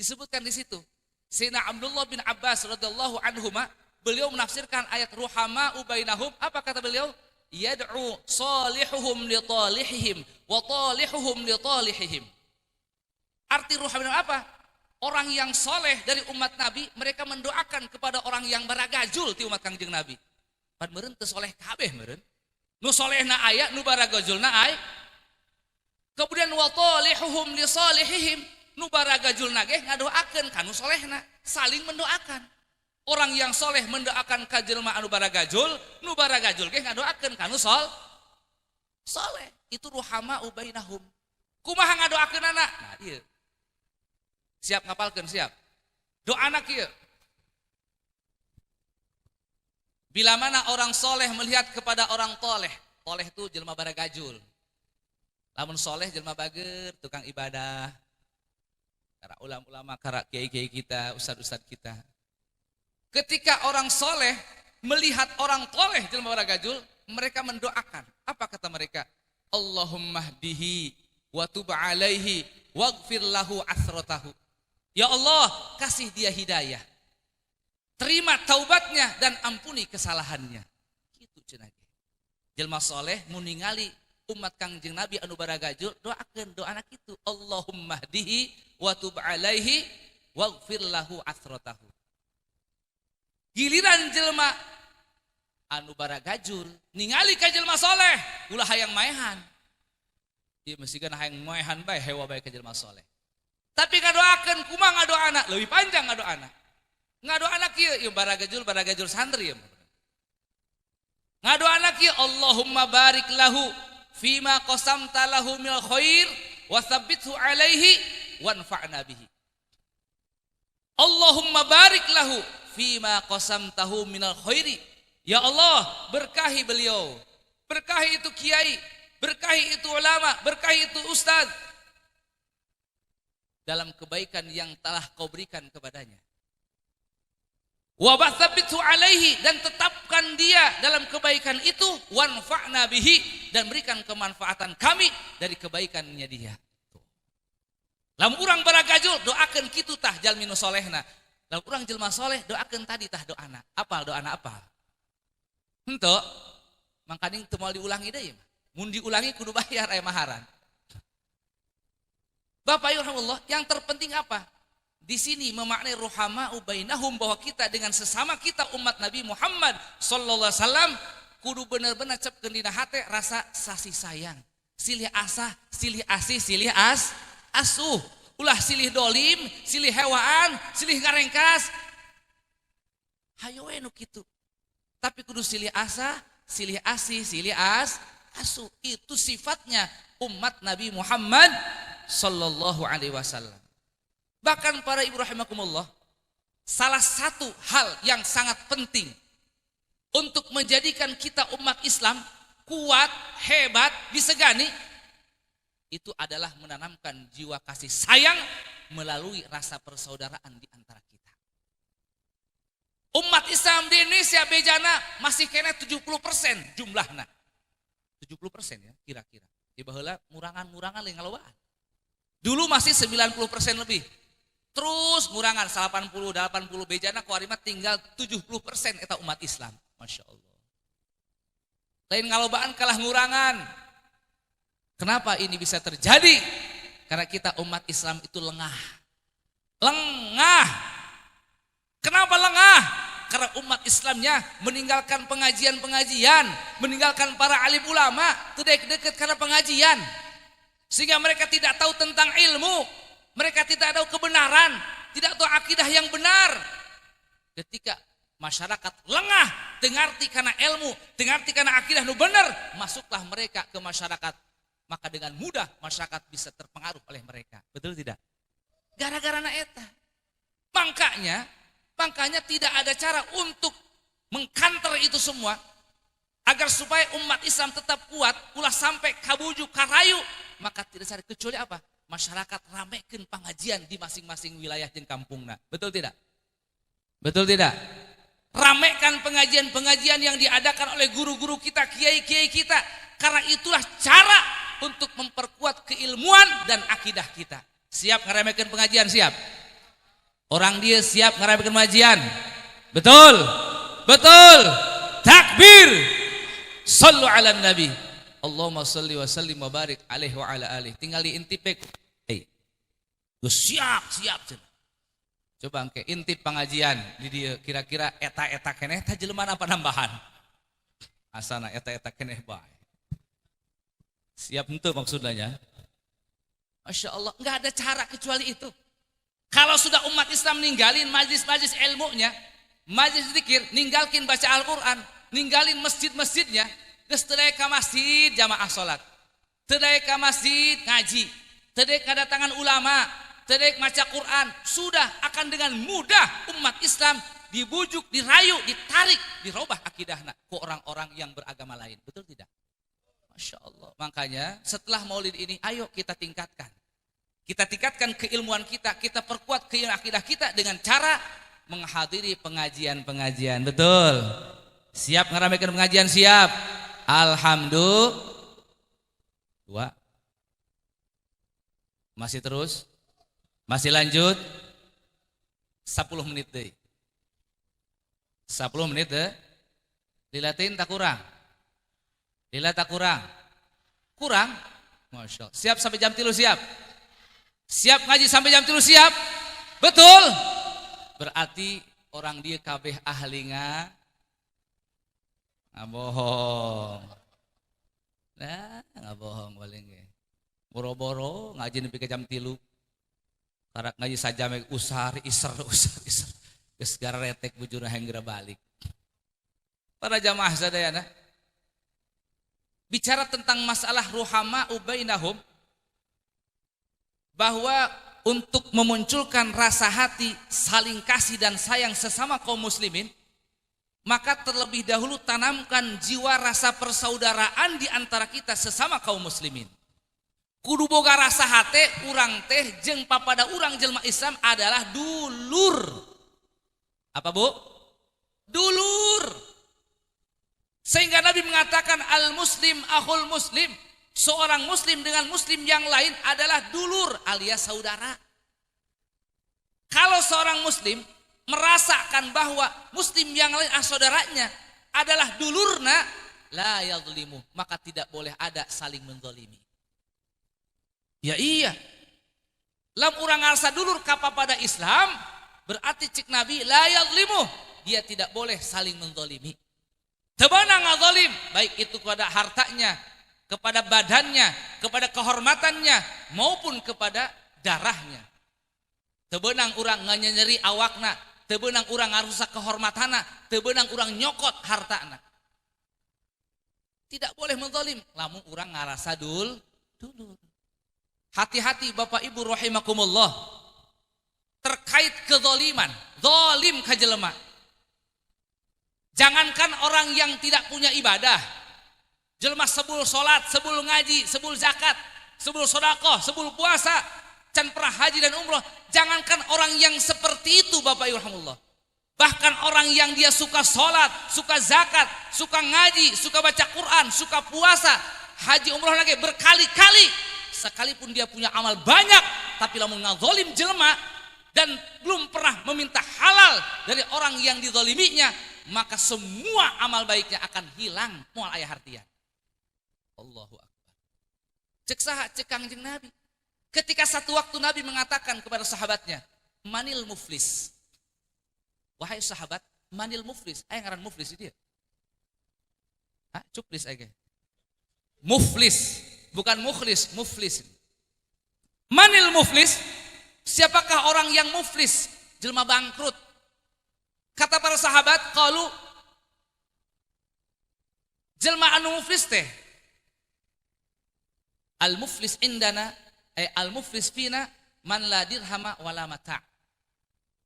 Disebutkan di situ, Sayyidina Abdullah bin Abbas radhiyallahu anhuma, beliau menafsirkan ayat ruhama ubainahum, apa kata beliau? Yad'u salihuhum li talihihim wa talihuhum li talihihim. Arti ruhama apa? Orang yang soleh dari umat Nabi, mereka mendoakan kepada orang yang baragajul ti umat Kangjeng Nabi. Pan meureun teu soleh kabeh meureun. Nu solehna aya, nu baragajulna aya. Kemudian wa talihuhum li salihihim, nu baragajulna ge ngadoakeun ka nu solehna, saling mendoakan. Orang yang soleh mendoakan ka jelema anu baragajul, nu baragajul ge ngadoakeun kanu soleh. Itu ruhama ubainahum. Kumaha ngadoakeun anak? Nah, ieu. Siap ngapalkeun, siap. Doa anak ieu. Bila mana orang soleh melihat kepada orang toleh, toleh itu jelema baragajul. Lamun soleh jelema bager, tukang ibadah. Kara ulama-ulama, kara kiai-kiai kita, ustad-ustad kita. Ketika orang soleh melihat orang toleh jelema baragajul, mereka mendoakan. Apa kata mereka? Allahumma hdihi wa tub alaihi waghfir lahu asratahu. Ya Allah, kasih dia hidayah. Terima taubatnya dan ampuni kesalahannya. Gitu cenah. Jelma soleh mun ningali umat Kangjeng Nabi anu baragajul, doakeun doa anak itu. Allahumma hdihi wa tub alaihi waghfir lahu asratahu. Giliran jelma anu baragajul ningali ka jelma soleh, ulah hayang maehan. Ieu mesikeun hayang maehan bae hewa bae ka jelma soleh. Tapi ngadoakeun kumaha ngadoana? Leuwih panjang ngadoana. Ngadoana kieu ieu baragajul santri ieu. Ngadoana kieu Allahumma barik lahu fima qasamta lahu minal khair wa tsabbithu alaihi wanfa'na bihi. Allahumma barik lahu fima qasamtahu minal khairi. Ya Allah, berkahi beliau. Berkahi itu kiai, berkahi itu ulama, berkahi itu ustaz. Dalam kebaikan yang telah kau berikan kepadanya. Wa bathabithu alaihi, dan tetapkan dia dalam kebaikan itu, wanfa'na bihi, dan berikan kemanfaatan kami dari kebaikannya dia. Lamun urang baragajul doakeun kitu tah jalmi nu solehna. Lamun urang jelma soleh doakeun tadi tah doana. Apal doana apal? Henteu, mangkaning teu moal diulangi deui mah. Mun diulangi kudu bayar aya maharan. Bapak ibu rahimahullah, yang terpenting apa? Di sini memaknai ruhama ubainahum, bahwa kita dengan sesama kita umat Nabi Muhammad sallallahu alaihi wasallam kudu bener-bener cepkeun dina hate rasa kasih sayang. Silih asah, silih asih, silih asuh. Ulah silih dolim, silih hewaan, silih ngarengkas. Hayo we nu kitu. Tapi kudu silih asah, silih asih, silih asuh. Itu sifatnya umat Nabi Muhammad sallallahu alaihi wasallam. Bahkan para ibu rahimakumullah, salah satu hal yang sangat penting untuk menjadikan kita umat Islam kuat, hebat, disegani, itu adalah menanamkan jiwa kasih sayang melalui rasa persaudaraan di antara kita. Umat Islam di Indonesia bejana masih kena 70% jumlahnya. 70% ya kira-kira. Di baheula murangan-murangan lain ngalowaan. Dulu masih 90% lebih. Terus ngurangan 80, 80 bejana kuarima tinggal 70% eta umat Islam. Masya Allah. Lain ngalobaan kalah ngurangan. Kenapa ini bisa terjadi? Karena kita umat Islam itu lengah. Lengah. Kenapa lengah? Karena umat Islamnya meninggalkan pengajian-pengajian, meninggalkan para alim ulama, tidak dekat karena pengajian. Sehingga mereka tidak tahu tentang ilmu, mereka tidak tahu kebenaran, tidak tahu akidah yang benar. Ketika masyarakat lengah, dengarti karena ilmu, dengarti karena akidah nu benar, masuklah mereka ke masyarakat. Maka dengan mudah masyarakat bisa terpengaruh oleh mereka. Betul tidak? Gara-gara na eta. Makanya tidak ada cara untuk mengkanter itu semua agar supaya umat Islam tetap kuat, ulah sampai kabuju karayu. Maka tidak cari kecuali apa? Masyarakat ramekeun pengajian di masing-masing wilayah jeung kampungna. Betul tidak? Betul tidak? Ramekan pengajian-pengajian yang diadakan oleh guru-guru kita, kiai-kiai kita. Karena itulah cara untuk memperkuat keilmuan dan akidah kita. Siap ngaramekeun pengajian? Siap? Orang dia siap ngaramekeun pengajian? Betul? Betul? Takbir! Sallu ala nabi. Allahumma salli wa sallim wa barik alaihi wa ala alihi. Tinggal diintip. Siap. Coba engke intip pengajian di dia, kira-kira eta keneh tah jelema apa nambahan? Asana eta keneh bae. Siap itu maksudnya. Masya Allah, nggak ada cara kecuali itu. Kalau sudah umat Islam ninggalin majlis-majlis ilmunya, majelis zikir, ninggalkin baca Al-Quran, ninggalin masjid-masjidnya, geus teu daya ka masjid jamaah salat, teu daya ka masjid ngaji, teu daya kedatangan ulama, teu daya maca Quran, sudah akan dengan mudah umat Islam dibujuk, dirayu, ditarik, dirubah akidahna ke orang-orang yang beragama lain. Betul tidak? Masya Allah. Makanya setelah maulid ini, ayo kita tingkatkan. Kita tingkatkan keilmuan kita, kita perkuat keilmuan akidah kita dengan cara menghadiri pengajian-pengajian. Betul. Siap ngeramekan pengajian, siap. Alhamdulillah. Masih terus? Masih lanjut? 10 menit deh. 10 menit deh. Dilatin tak kurang? Lila tak kurang? Kurang? Masya Allah. Siap sampai jam 3 siap? Siap ngaji sampai jam 3 siap? Betul? Berarti orang dia kabeh ahli ngabohong. Nah, ngabohong paling ge. Boro-boro ngaji nepi ka jam 3. Karak ngaji saja meg usar iser. Geus gara retek bujurna hayang geura balik. Para jamaah sadayana, bicara tentang masalah ruhama ubainahum, bahwa untuk memunculkan rasa hati saling kasih dan sayang sesama kaum muslimin, maka terlebih dahulu tanamkan jiwa rasa persaudaraan di antara kita sesama kaum muslimin. Kudu boga rasa hate urang teh jeung papada urang jelma Islam adalah dulur. Apa Bu? Dulur. Sehingga Nabi mengatakan al-muslim akhul muslim. Seorang muslim dengan muslim yang lain adalah dulur alias saudara. Kalau seorang muslim merasakan bahwa muslim yang lain saudaranya adalah dulurna, la yadhlimu, maka tidak boleh ada saling menzalimi. Ya iya. Lam urang ngarasa dulur kapada Islam, berarti cik Nabi la yadhlimu, dia tidak boleh saling menzalimi. Tebenang ngazalim, baik itu kepada hartanya, kepada badannya, kepada kehormatannya, maupun kepada darahnya. Tebenang urang nganyeri awakna, tebenang urang ngarusak kehormatana, tebenang urang nyokot hartana. Tidak boleh menzalim, lamun urang ngarasa dulur. Hati-hati Bapak Ibu rahimakumullah terkait kezaliman, zalim ka jelema. Jangankan orang yang tidak punya ibadah, jelema sebul salat, sebul ngaji, sebul zakat, sebul sedekah, sebul puasa, can pernah haji dan umroh, jangankan orang yang seperti itu Bapak Ibu rahimakumullah. Bahkan orang yang dia suka salat, suka zakat, suka ngaji, suka baca Quran, suka puasa, haji umroh lagi berkali-kali, sekalipun dia punya amal banyak, tapi lamun ngazalim jelema dan belum pernah meminta halal dari orang yang dizaliminya, maka semua amal baiknya akan hilang moal aya hartian. Allahu akbar. Cek saha cek Kangjeng Nabi. Ketika satu waktu Nabi mengatakan kepada sahabatnya, "Manil muflis?" Wahai sahabat, manil muflis? Aya ngaran muflis dia. Hah, cuplis aya. Muflis, bukan mukhlis, muflis. Manil muflis? Siapakah orang yang muflis? Jelma bangkrut. Kata para sahabat, qalu jelma anu muflis teh al muflis indana al muflis fina man la dirhama wala mata'.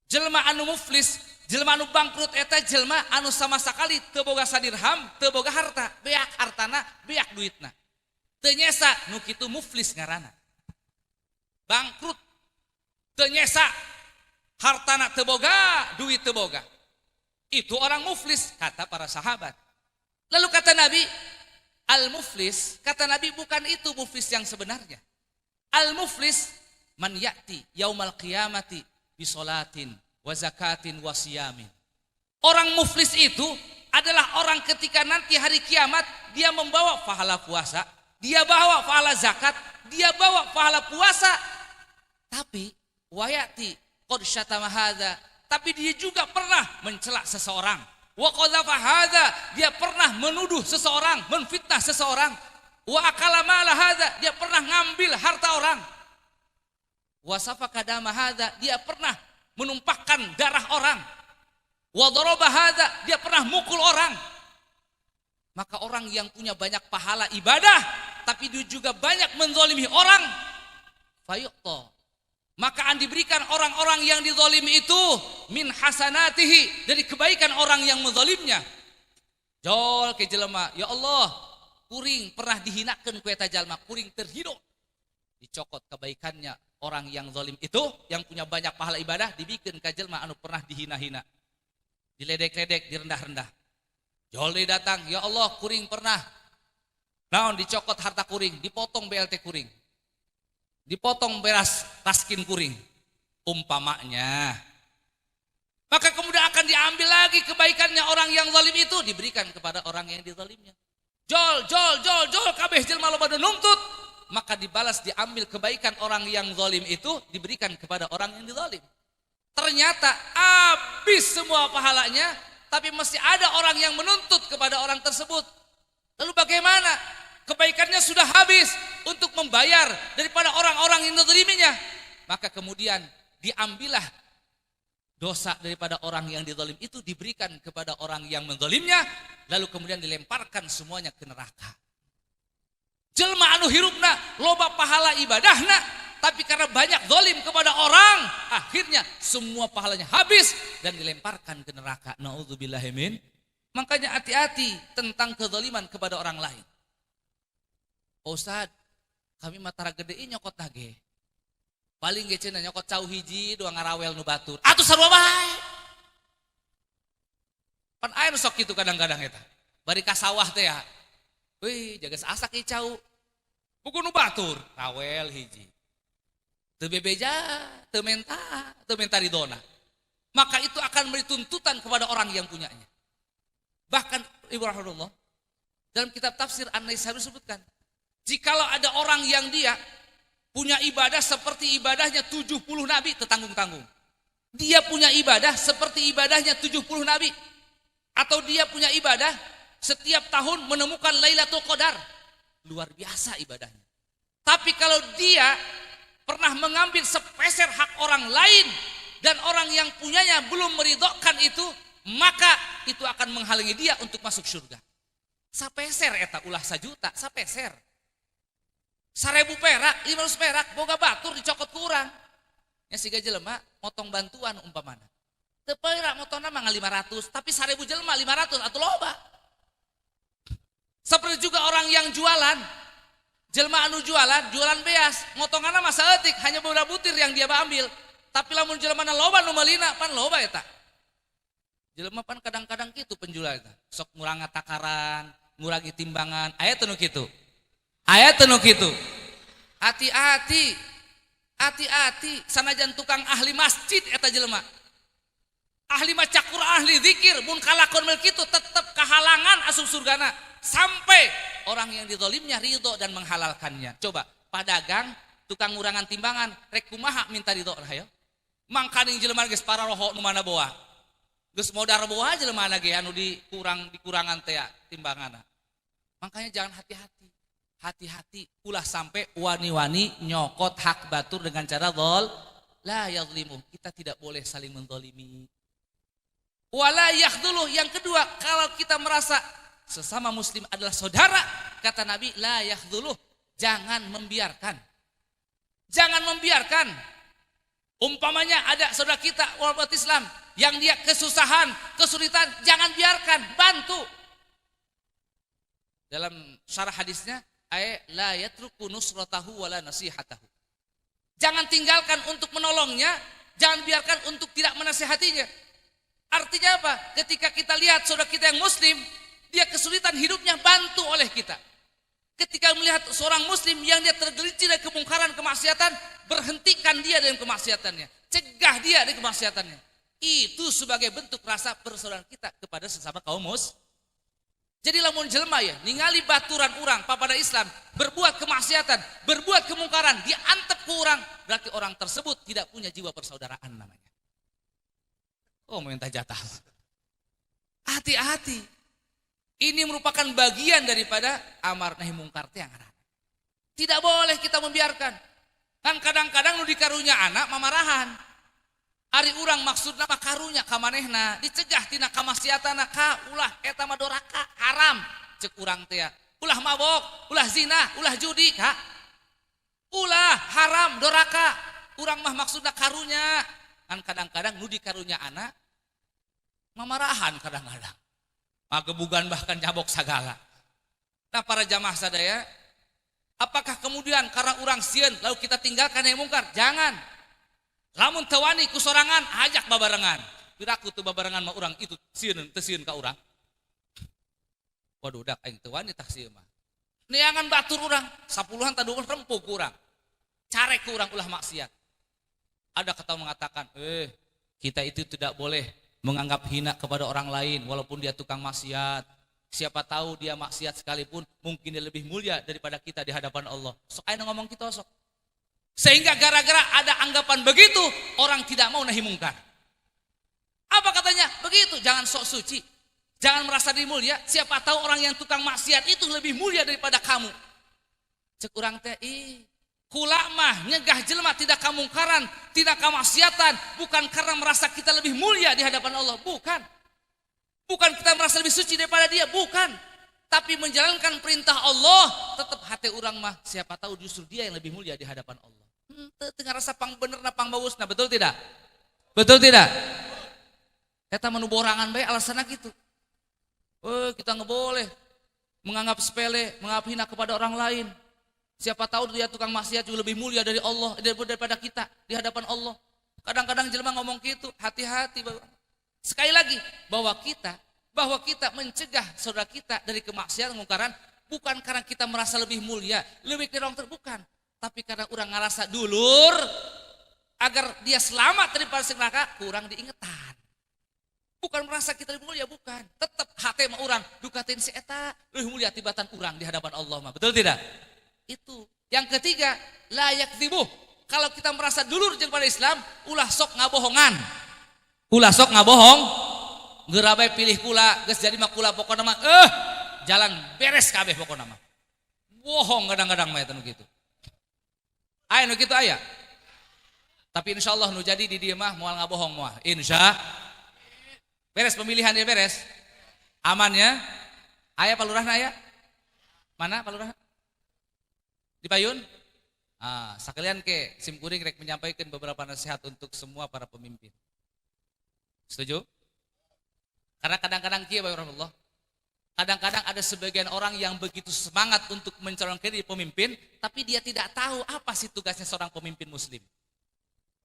Jelma anu muflis, jelma anu bangkrut eta jelma anu sama sekali teu boga sadirham, teu boga harta, beak hartana, beak duitna. Teu nyesa nu kitu muflis ngaranna. Bangkrut teu nyesa, hartana teu boga, duit teu boga. Itu orang muflis, kata para sahabat. Lalu kata Nabi, al-muflis, kata Nabi bukan itu muflis yang sebenarnya. Al-muflis man ya'ti yaumal qiyamati bisolatin wa zakatin wa siyamin. Orang muflis itu adalah orang ketika nanti hari kiamat dia membawa pahala puasa, dia bawa pahala zakat, dia bawa pahala puasa, tapi wayati qad syatama hadza, tapi dia juga pernah mencela seseorang. Wa qadhafa hadza, dia pernah menuduh seseorang, menfitnah seseorang. Wa akala mala hadza, dia pernah ngambil harta orang. Wa safaka dama hadza, dia pernah menumpahkan darah orang. Wa daraba hadza, dia pernah mukul orang. Maka orang yang punya banyak pahala ibadah tapi dia juga banyak menzalimi orang, fayuqta, maka akan diberikan orang-orang yang dizalimi itu min hasanatihi, dari kebaikan orang yang menzalimnya. Jol ke jelema, ya Allah, kuring pernah dihinakeun ku eta jalma, kuring terhina. Dicokot kebaikannya orang yang zalim itu, yang punya banyak pahala ibadah, dibikin ka jelma anu pernah dihina-hina, diledek-ledek, direndah-rendah. Jol deui datang, ya Allah, kuring pernah naon dicokot harta kuring, dipotong BLT kuring, dipotong beras taskin kuring umpamanya. Maka kemudian akan diambil lagi kebaikannya orang yang zalim itu, diberikan kepada orang yang dizalimnya. Jol kabeh jelema loba nuntut, maka dibalas, diambil kebaikan orang yang zalim itu, diberikan kepada orang yang dizalim. Ternyata habis semua pahalanya, tapi masih ada orang yang menuntut kepada orang tersebut. Lalu bagaimana? Kebaikannya sudah habis untuk membayar daripada orang-orang yang dizaliminya. Maka kemudian diambillah dosa daripada orang yang dizalim itu, diberikan kepada orang yang menzalimnya, lalu kemudian dilemparkan semuanya ke neraka. Jelma anu hirupna loba pahala ibadahna, tapi karena banyak zalim kepada orang, akhirnya semua pahalanya habis dan dilemparkan ke neraka. Nauzubillahi min. Makanya hati-hati tentang kezaliman kepada orang lain. Ustaz, kami matara gede nyokot nage. Paling ge cenah nyokot cau hiji dua ngarawel nu batur. Atuh sarua bae. Pan aya nu sok kitu kadang-kadang eta. Bari ka sawah teh ya. Wih, jaga asak ieu cau. Buku nu batur, rawel hiji. Teu bebeja, teu menta ridona. Maka itu akan memberi tuntutan kepada orang yang punyanya. Bahkan Ibu Rahmatullah dalam kitab tafsir An-Naisari disebutkan, jikalau ada orang yang dia punya ibadah seperti ibadahnya 70 nabi, tertanggung-tanggung. Dia punya ibadah seperti ibadahnya 70 nabi. Atau dia punya ibadah setiap tahun menemukan Lailatul Qadar. Luar biasa ibadahnya. Tapi kalau dia pernah mengambil sepeser hak orang lain dan orang yang punyanya belum meridhokan itu, maka itu akan menghalangi dia untuk masuk surga. Sapeser eta ulah 1 juta, sapeser. 1000 perak, 500 perak, boga batur dicokot ku urang. Nya siga jelema motong bantuan umpamana. Teu perak motongna mah 500, tapi 1000 jelema 500 atuh loba. Seperti juga orang yang jualan. Jelema anu jualan beas, motonganna mah saeutik, hanya beberapa butir yang dia ambil. Tapi lamun jelema loba nu meulina, pan loba eta. Jelema pan kadang-kadang kitu penjual eta. Sok ngurangi takaran, ngurangi timbangan, aya teu nu kitu. Aya teu nu kitu. Hati-hati. Hati-hati, sanajan tukang ahli masjid eta jelema. Ahli maca Quran, ahli zikir, mun kalakon mel kitu tetep kahalangan asup surgana. Sampai orang yang dizalimnya ridho dan menghalalkannya. Coba, padagang, tukang ngurangan timbangan, rek kumaha minta ridho hayo. Mangkaning jelema geus pararoho nu mana boa. Geus modar boa jelema ge anu dikurangan teh timbanganna. Makanya jangan hati-hati. Hati-hati ulah sampai wani-wani nyokot hak batur dengan cara dzal la yazlimu. Kita tidak boleh saling menzalimi. Wala yakhdhulu, yang kedua, kalau kita merasa sesama muslim adalah saudara, kata Nabi, la yakhdhulu, jangan membiarkan. Jangan membiarkan. Umpamanya ada saudara kita umat Islam yang dia kesusahan, kesulitan, jangan biarkan, bantu. Dalam syarah hadisnya, la yatruku nusratahu wala nasihatahu. Jangan tinggalkan untuk menolongnya, jangan biarkan untuk tidak menasihatinya. Artinya apa? Ketika kita lihat saudara kita yang muslim, dia kesulitan hidupnya, bantu oleh kita. Ketika melihat seorang muslim yang dia tergelincir dari kemungkaran, kemaksiatan, berhentikan dia dari kemaksiatannya, cegah dia dari kemaksiatannya. Itu sebagai bentuk rasa persaudaraan kita kepada sesama kaum muslim. Jadi lamun jelema ya, ningali baturan urang papada Islam, berbuat kemaksiatan, berbuat kemungkaran, dia antep ke urang, berarti orang tersebut tidak punya jiwa persaudaraan namanya. Oh, minta jatah. Hati-hati. Ini merupakan bagian daripada amar nahi mungkar teh yang ada. Tidak boleh kita membiarkan. Kan kadang-kadang nu dikarunya anak mamarahan. Ari urang maksudna mah karunya ka manehna, dicegah tina kamaksiatana ka ulah eta mah doraka haram cek urang teh. Ulah mabok, ulah zina, ulah judi ka. Ulah haram doraka. Urang mah maksudna karunya. Kan kadang-kadang nu dikarunya anak mamarahan kadang-kadang. Magebugan bahkan nyabok sagala. Nah para jamaah sadaya, apakah kemudian karena urang sieun lalu kita tinggalkan yang mungkar? Jangan. Lamun tewani ku sorangan ajak babarengan. Piraku tuh babarengan mah urang itu sieun teu sieun ka urang. Waduh dak aing tewani tah sieun mah. Neangan batur urang, 10-an tah 20 rempuk urang. Carek ku urang ulah maksiat. Ada kata mengatakan, kita itu tidak boleh menganggap hina kepada orang lain walaupun dia tukang maksiat. Siapa tahu dia maksiat sekalipun mungkin dia lebih mulia daripada kita di hadapan Allah. Sok ayeuna ngomong kita sok. Sehingga gara-gara ada anggapan begitu, orang tidak mau nahi mungkar. Apa katanya? Begitu, jangan sok suci. Jangan merasa diri mulia. Siapa tahu orang yang tukang maksiat itu lebih mulia daripada kamu. Cek urang teh, kula mah nyegah jelema tidak kamungkaran, tidak kamaksiatan, bukan karena merasa kita lebih mulia di hadapan Allah, bukan. Bukan kita merasa lebih suci daripada dia, bukan. Tapi menjalankan perintah Allah, tetap hati urang mah siapa tahu justru dia yang lebih mulia di hadapan Allah. Tengah rasa pang bener na pang bawusna, betul tidak? Betul tidak? Eta menu borangan bae alasanna gitu. Kita nggak boleh menganggap sepele, menganggap hina kepada orang lain. Siapa tahu dia tukang maksiat juga lebih mulia dari Allah daripada kita di hadapan Allah. Kadang-kadang jelema ngomong gitu, hati-hati. Sekali lagi bahwa kita mencegah saudara kita dari kemaksiatan mungkaran bukan karena kita merasa lebih mulia, lebih dari orang terbukan, tapi karena orang ngerasa dulur agar dia selamat daripada neraka, kurang diingetan. Bukan merasa kita lebih mulia, bukan. Tetap hati mah orang dukatin si eta lebih mulia tibatan orang di hadapan Allah mah. Betul tidak? Itu. Yang ketiga, layak dibuh. Kalau kita merasa dulur jeung pada Islam, ulah sok ngabohongan. Ulah sok ngabohong. Gerabai pilih kula, geus jadi mah kula pokona mah jalan beres kabeh pokona mah. Bohong kadang-kadang mah eta nu kitu. Aya nu kitu aya. Tapi insyaallah nu jadi di dieu mah moal ngabohong moal. Beres pemilihan dia beres. Aman ya? Aya palurahna aya? Mana palurahna? Di Payun? Sekalian ke Sim Kuring rek menyampaikan beberapa nasihat untuk semua para pemimpin. Setuju? Karena kadang-kadang kieu bae Allah. Kadang-kadang ada sebagian orang yang begitu semangat untuk mencalonkan diri pemimpin, tapi dia tidak tahu apa sih tugasnya seorang pemimpin muslim.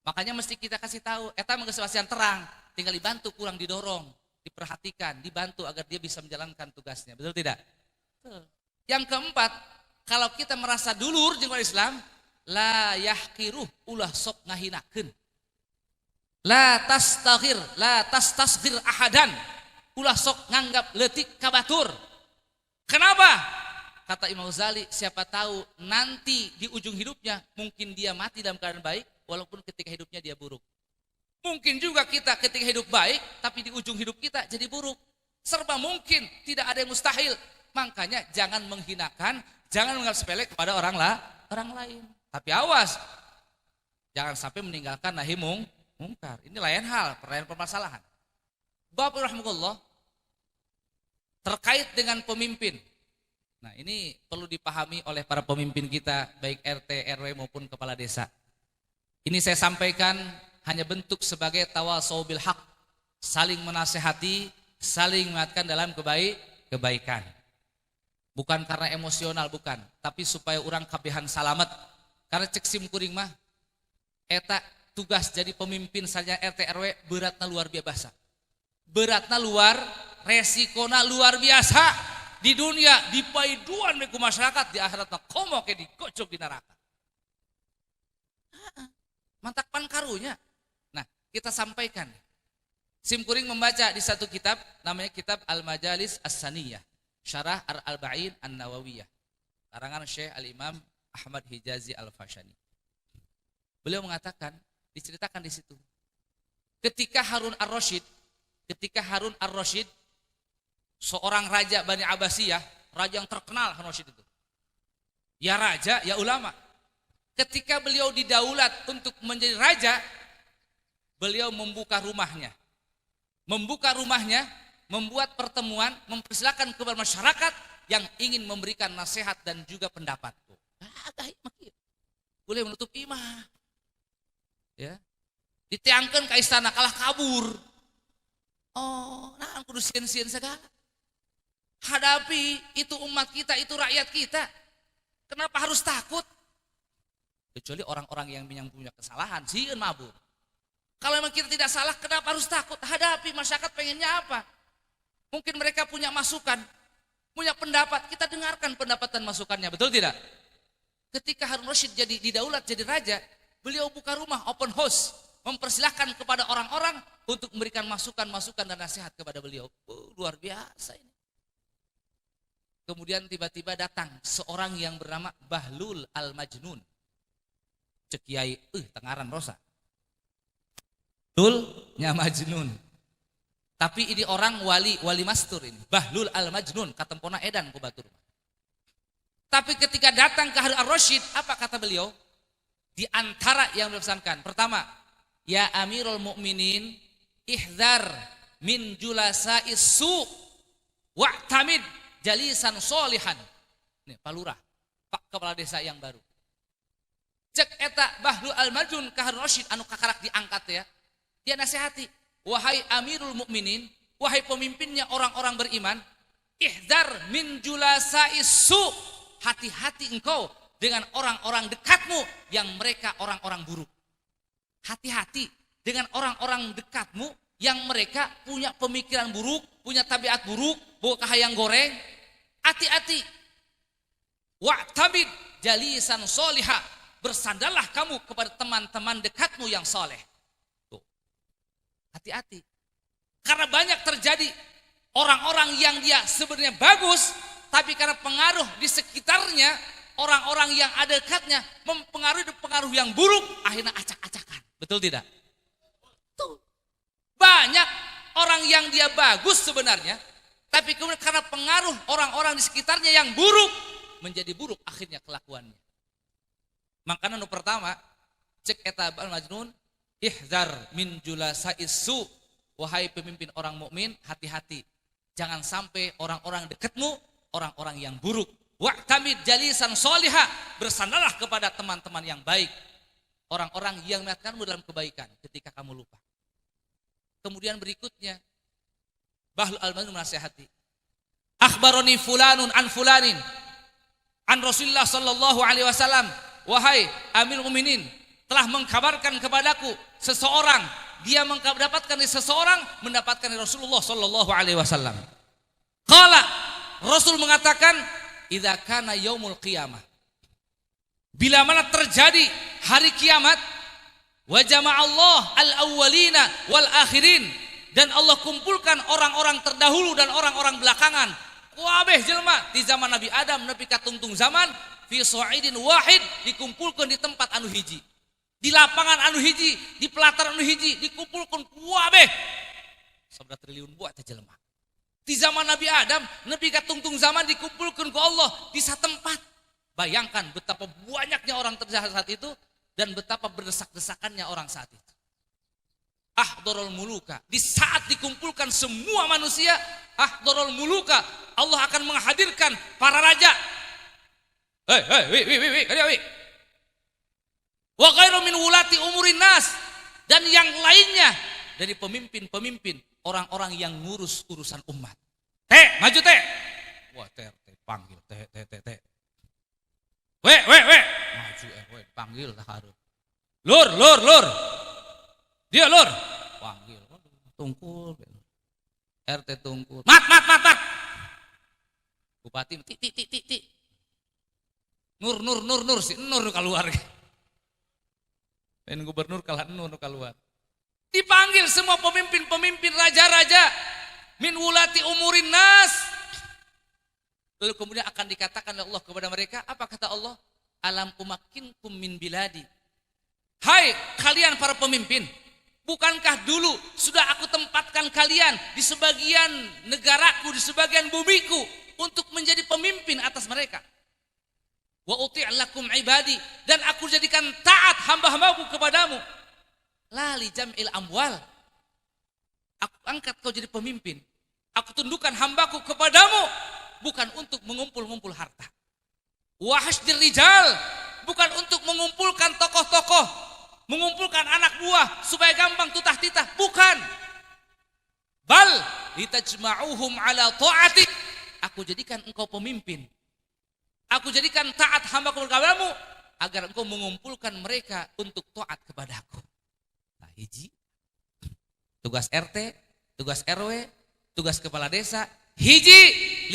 Makanya mesti kita kasih tahu, eta mah geus terang, tinggal dibantu, kurang didorong, diperhatikan, dibantu agar dia bisa menjalankan tugasnya. Betul tidak? Betul. Yang keempat, kalau kita merasa dulur jeung Islam, la yahqiruh ulah sok ngahinakeun. La tastasghir ahadan. Ulah sok nganggap leutik ka batur. Kenapa? Kata Imam Ghazali, siapa tahu nanti di ujung hidupnya mungkin dia mati dalam keadaan baik walaupun ketika hidupnya dia buruk. Mungkin juga kita ketika hidup baik tapi di ujung hidup kita jadi buruk. Serba mungkin, tidak ada yang mustahil. Makanya jangan menghinakan, jangan menganggap sepele kepada orang lain. Tapi awas, jangan sampai meninggalkan nahi mungkar. Ini lain hal, lain permasalahan. Bapak rahmatullah, terkait dengan pemimpin. Nah ini perlu dipahami oleh para pemimpin kita, baik RT, RW maupun kepala desa. Ini saya sampaikan hanya bentuk sebagai tawasau bil haq, saling menasehati, saling mengingatkan dalam kebaikan. Bukan karena emosional, bukan, tapi supaya orang kabehan salamet. Karena cek Sim Kuring mah, eta tugas jadi pemimpin saja RT RW beratna luar biasa. Beratna resikona luar biasa. Di dunia dipaiduan ku masyarakat, di akhirat mah komo ke digocok di neraka. Mantakpan karunya. Nah, kita sampaikan. Sim Kuring membaca di satu kitab namanya kitab Al-Majalis As-Saniyah, Syarah Al-Arba'in An-Nawawiyah, karangan Syekh Al-Imam Ahmad Hijazi Al-Fashani. Beliau mengatakan, diceritakan di situ. Ketika Harun Ar-Rasyid seorang raja Bani Abbasiyah, raja yang terkenal Harun Ar-Rasyid itu. Ya raja, ya ulama. Ketika beliau didaulat untuk menjadi raja, beliau membuka rumahnya. Membuka rumahnya, membuat pertemuan, mempersilakan kepada masyarakat yang ingin memberikan nasihat dan juga pendapat. Boleh menutup imah. Ya. Ditiangkan ke istana kalah kabur. Oh, nah kudu sieun-sieun segala. Hadapi itu umat kita, itu rakyat kita. Kenapa harus takut? Kecuali orang-orang yang punya kesalahan, sieun mabur. Kalau memang kita tidak salah, kenapa harus takut? Hadapi, masyarakat pengennya apa? Mungkin mereka punya masukan, punya pendapat, kita dengarkan pendapat dan masukannya, betul tidak? Ketika Harun Rasyid jadi didaulat, jadi raja, beliau buka rumah, open house, mempersilahkan kepada orang-orang untuk memberikan masukan-masukan dan nasihat kepada beliau. Luar biasa ini. Kemudian tiba-tiba datang seorang yang bernama Bahlul Al-Majnun. Cek Kiai, tengaran rosa. Bahlulnya Majnun. Tapi ini orang wali mastur ini. Bahlul Al-Majnun, katempona edan ku batur. Tapi ketika datang ke Harun Ar-Rasyid, apa kata beliau? Di antara yang dipesankan. Pertama, ya Amirul Mukminin, ihdzar min julasa'is su' wa'tamid jalisan solihan. Nih, Pak Lurah, Pak Kepala Desa yang baru. Cek eta Bahlul Al-Majnun ke Harun Rasyid anu kakarak diangkat ya. Dia nasihati, wahai Amirul Mukminin, wahai pemimpinnya orang-orang beriman, ihdzar min julasa'is su', hati-hati engkau dengan orang-orang dekatmu yang mereka orang-orang buruk. Hati-hati dengan orang-orang dekatmu yang mereka punya pemikiran buruk, punya tabiat buruk, bawa kahayang goreng. Hati-hati. Wa'tabid jalisan solihah, bersandarlah kamu kepada teman-teman dekatmu yang soleh. Tuh. Hati-hati. Karena banyak terjadi orang-orang yang dia sebenarnya bagus, tapi karena pengaruh di sekitarnya, orang-orang yang ada dekatnya mempengaruhi pengaruh yang buruk, akhirnya acak-acakan. Betul tidak? Betul. Banyak orang yang dia bagus sebenarnya, tapi kemudian karena pengaruh orang-orang di sekitarnya yang buruk, menjadi buruk akhirnya kelakuannya. Makanya nu pertama, cek eta Al-Majnun, ihzar min julasa'is su', wahai pemimpin orang mukmin, hati-hati. Jangan sampai orang-orang dekatmu orang-orang yang buruk. Wa'tamid jalisan solihah, bersandarlah kepada teman-teman yang baik, orang-orang yang mengingatkanmu dalam kebaikan ketika kamu lupa. Kemudian berikutnya Bahlul Al-Majnun menasihati, akhbaroni fulanun an fulanin an Rasulullah sallallahu alaihi wasallam, wahai Amirul Mukminin, telah mengkabarkan kepadaku seseorang, dia mendapatkan dari seseorang, mendapatkan dari Rasulullah sallallahu alaihi wasallam. Qala, Rasul mengatakan, idza kana yaumul qiyamah, bila mana terjadi hari kiamat, wa jama'allah al-awwalina wal akhirin, dan Allah kumpulkan orang-orang terdahulu dan orang-orang belakangan, kabeh jelema di zaman Nabi Adam nepi ka tungtung zaman, fi sa'idin wahid, dikumpulkan di tempat anu hiji, di lapangan anu hiji, di pelataran anu hiji, dikumpulkan kabeh 11 triliun buat teh jelema. Di zaman Nabi Adam, nepi ka tungtung zaman dikumpulkan ke Allah di satu tempat. Bayangkan betapa banyaknya orang terjahat saat itu dan betapa berdesak-desakannya orang saat itu. Ahdharul muluka, di saat dikumpulkan semua manusia, ahdharul muluka, Allah akan menghadirkan para raja. Wi. Wa ghairu min wulati umurin nas, dan yang lainnya dari pemimpin-pemimpin, orang-orang yang ngurus urusan umat. Maju teh. Wah, teh panggil teh. We. Maju panggil tah hareup. Lur. Dia lur. Panggil. Tungkul. RT tungkul. Mat. Bupati ti. Nur si Nur keluar. Dan gubernur kalah Nur keluar. Dipanggil semua pemimpin-pemimpin, raja-raja, min wulati umurin nas. Lalu kemudian akan dikatakan oleh Allah kepada mereka, apa kata Allah? Alam umakinkum min biladi. Hai kalian para pemimpin, bukankah dulu sudah aku tempatkan kalian di sebagian negaraku, di sebagian bumiku untuk menjadi pemimpin atas mereka? Wa uti' lakum ibadi, dan aku jadikan taat hamba-hambaku kepadamu. La li jam'il amwal. Aku angkat kau jadi pemimpin. Aku tundukkan hambaku kepadamu. Bukan untuk mengumpul-ngumpul harta. Wa hasdir rijal. Bukan untuk mengumpulkan tokoh-tokoh. Mengumpulkan anak buah supaya gampang tutah-titah. Bukan. Bal litajma'uhum ala ta'ati. Aku jadikan engkau pemimpin. Aku jadikan taat hambaku kepadamu agar engkau mengumpulkan mereka untuk taat kepadaku. Nah, hiji tugas RT, tugas RW, tugas kepala desa. Hiji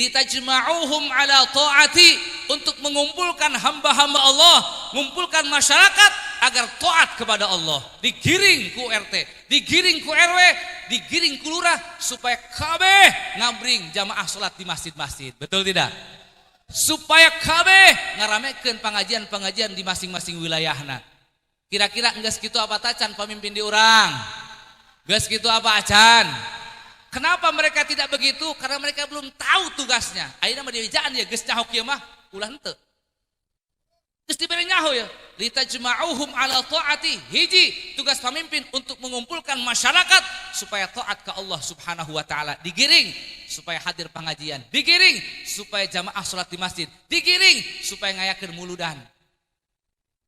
litajma'uhum ala ta'ati, untuk mengumpulkan hamba-hamba Allah, mengumpulkan masyarakat agar taat kepada Allah. Digiring ku RT, digiring ku RW, digiring ku lurah supaya kabeh ngabring jamaah salat di masjid-masjid. Betul tidak? Supaya kabeh ngaramekeun pengajian-pengajian di masing-masing wilayahna. Kira-kira enggeus kitu apa tacan pemimpin di urang? Geus kitu apa acan? Kenapa mereka tidak begitu? Karena mereka belum tahu tugasnya. Ayeuna mah diwijaan ya geus nyaho kieu mah ulah henteu. Geus dibere nyaho ya. Litajma'uhum ala ta'ati. Hiji, tugas pemimpin untuk mengumpulkan masyarakat supaya taat ke Allah Subhanahu wa taala. Digiring supaya hadir pengajian. Digiring supaya jamaah salat di masjid. Digiring supaya ngayakeun muludan.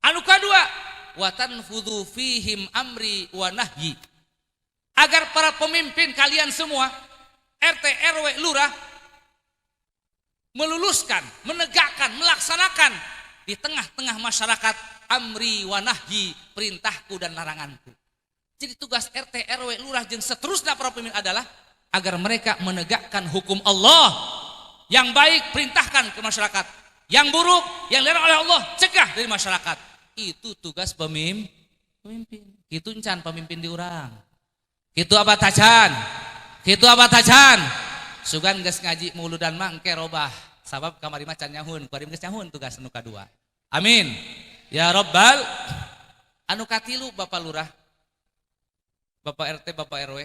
Anu kadua, wa tanfudhu fihim amri wa nahyi. Agar para pemimpin kalian semua, RT, RW, lurah, meluluskan, menegakkan, melaksanakan di tengah-tengah masyarakat amri wa nahyi, perintahku dan laranganku. Jadi tugas RT, RW, lurah jeung seterusnya para pemimpin adalah agar mereka menegakkan hukum Allah. Yang baik perintahkan ke masyarakat, yang buruk, yang dilarang oleh Allah cegah dari masyarakat. Itu tugas pemimpin. Kitu encan pemimpin di urang. Kitu apa tacan? Kitu apa tacan? Sugan geus ngaji muludan mah engke robah. Sabab kamari mah can nyahun, kuari geus nyahun tugas anu kadua. Amin. Ya Rabbal. Anu katilu Bapak Lurah, Bapak RT, Bapak RW.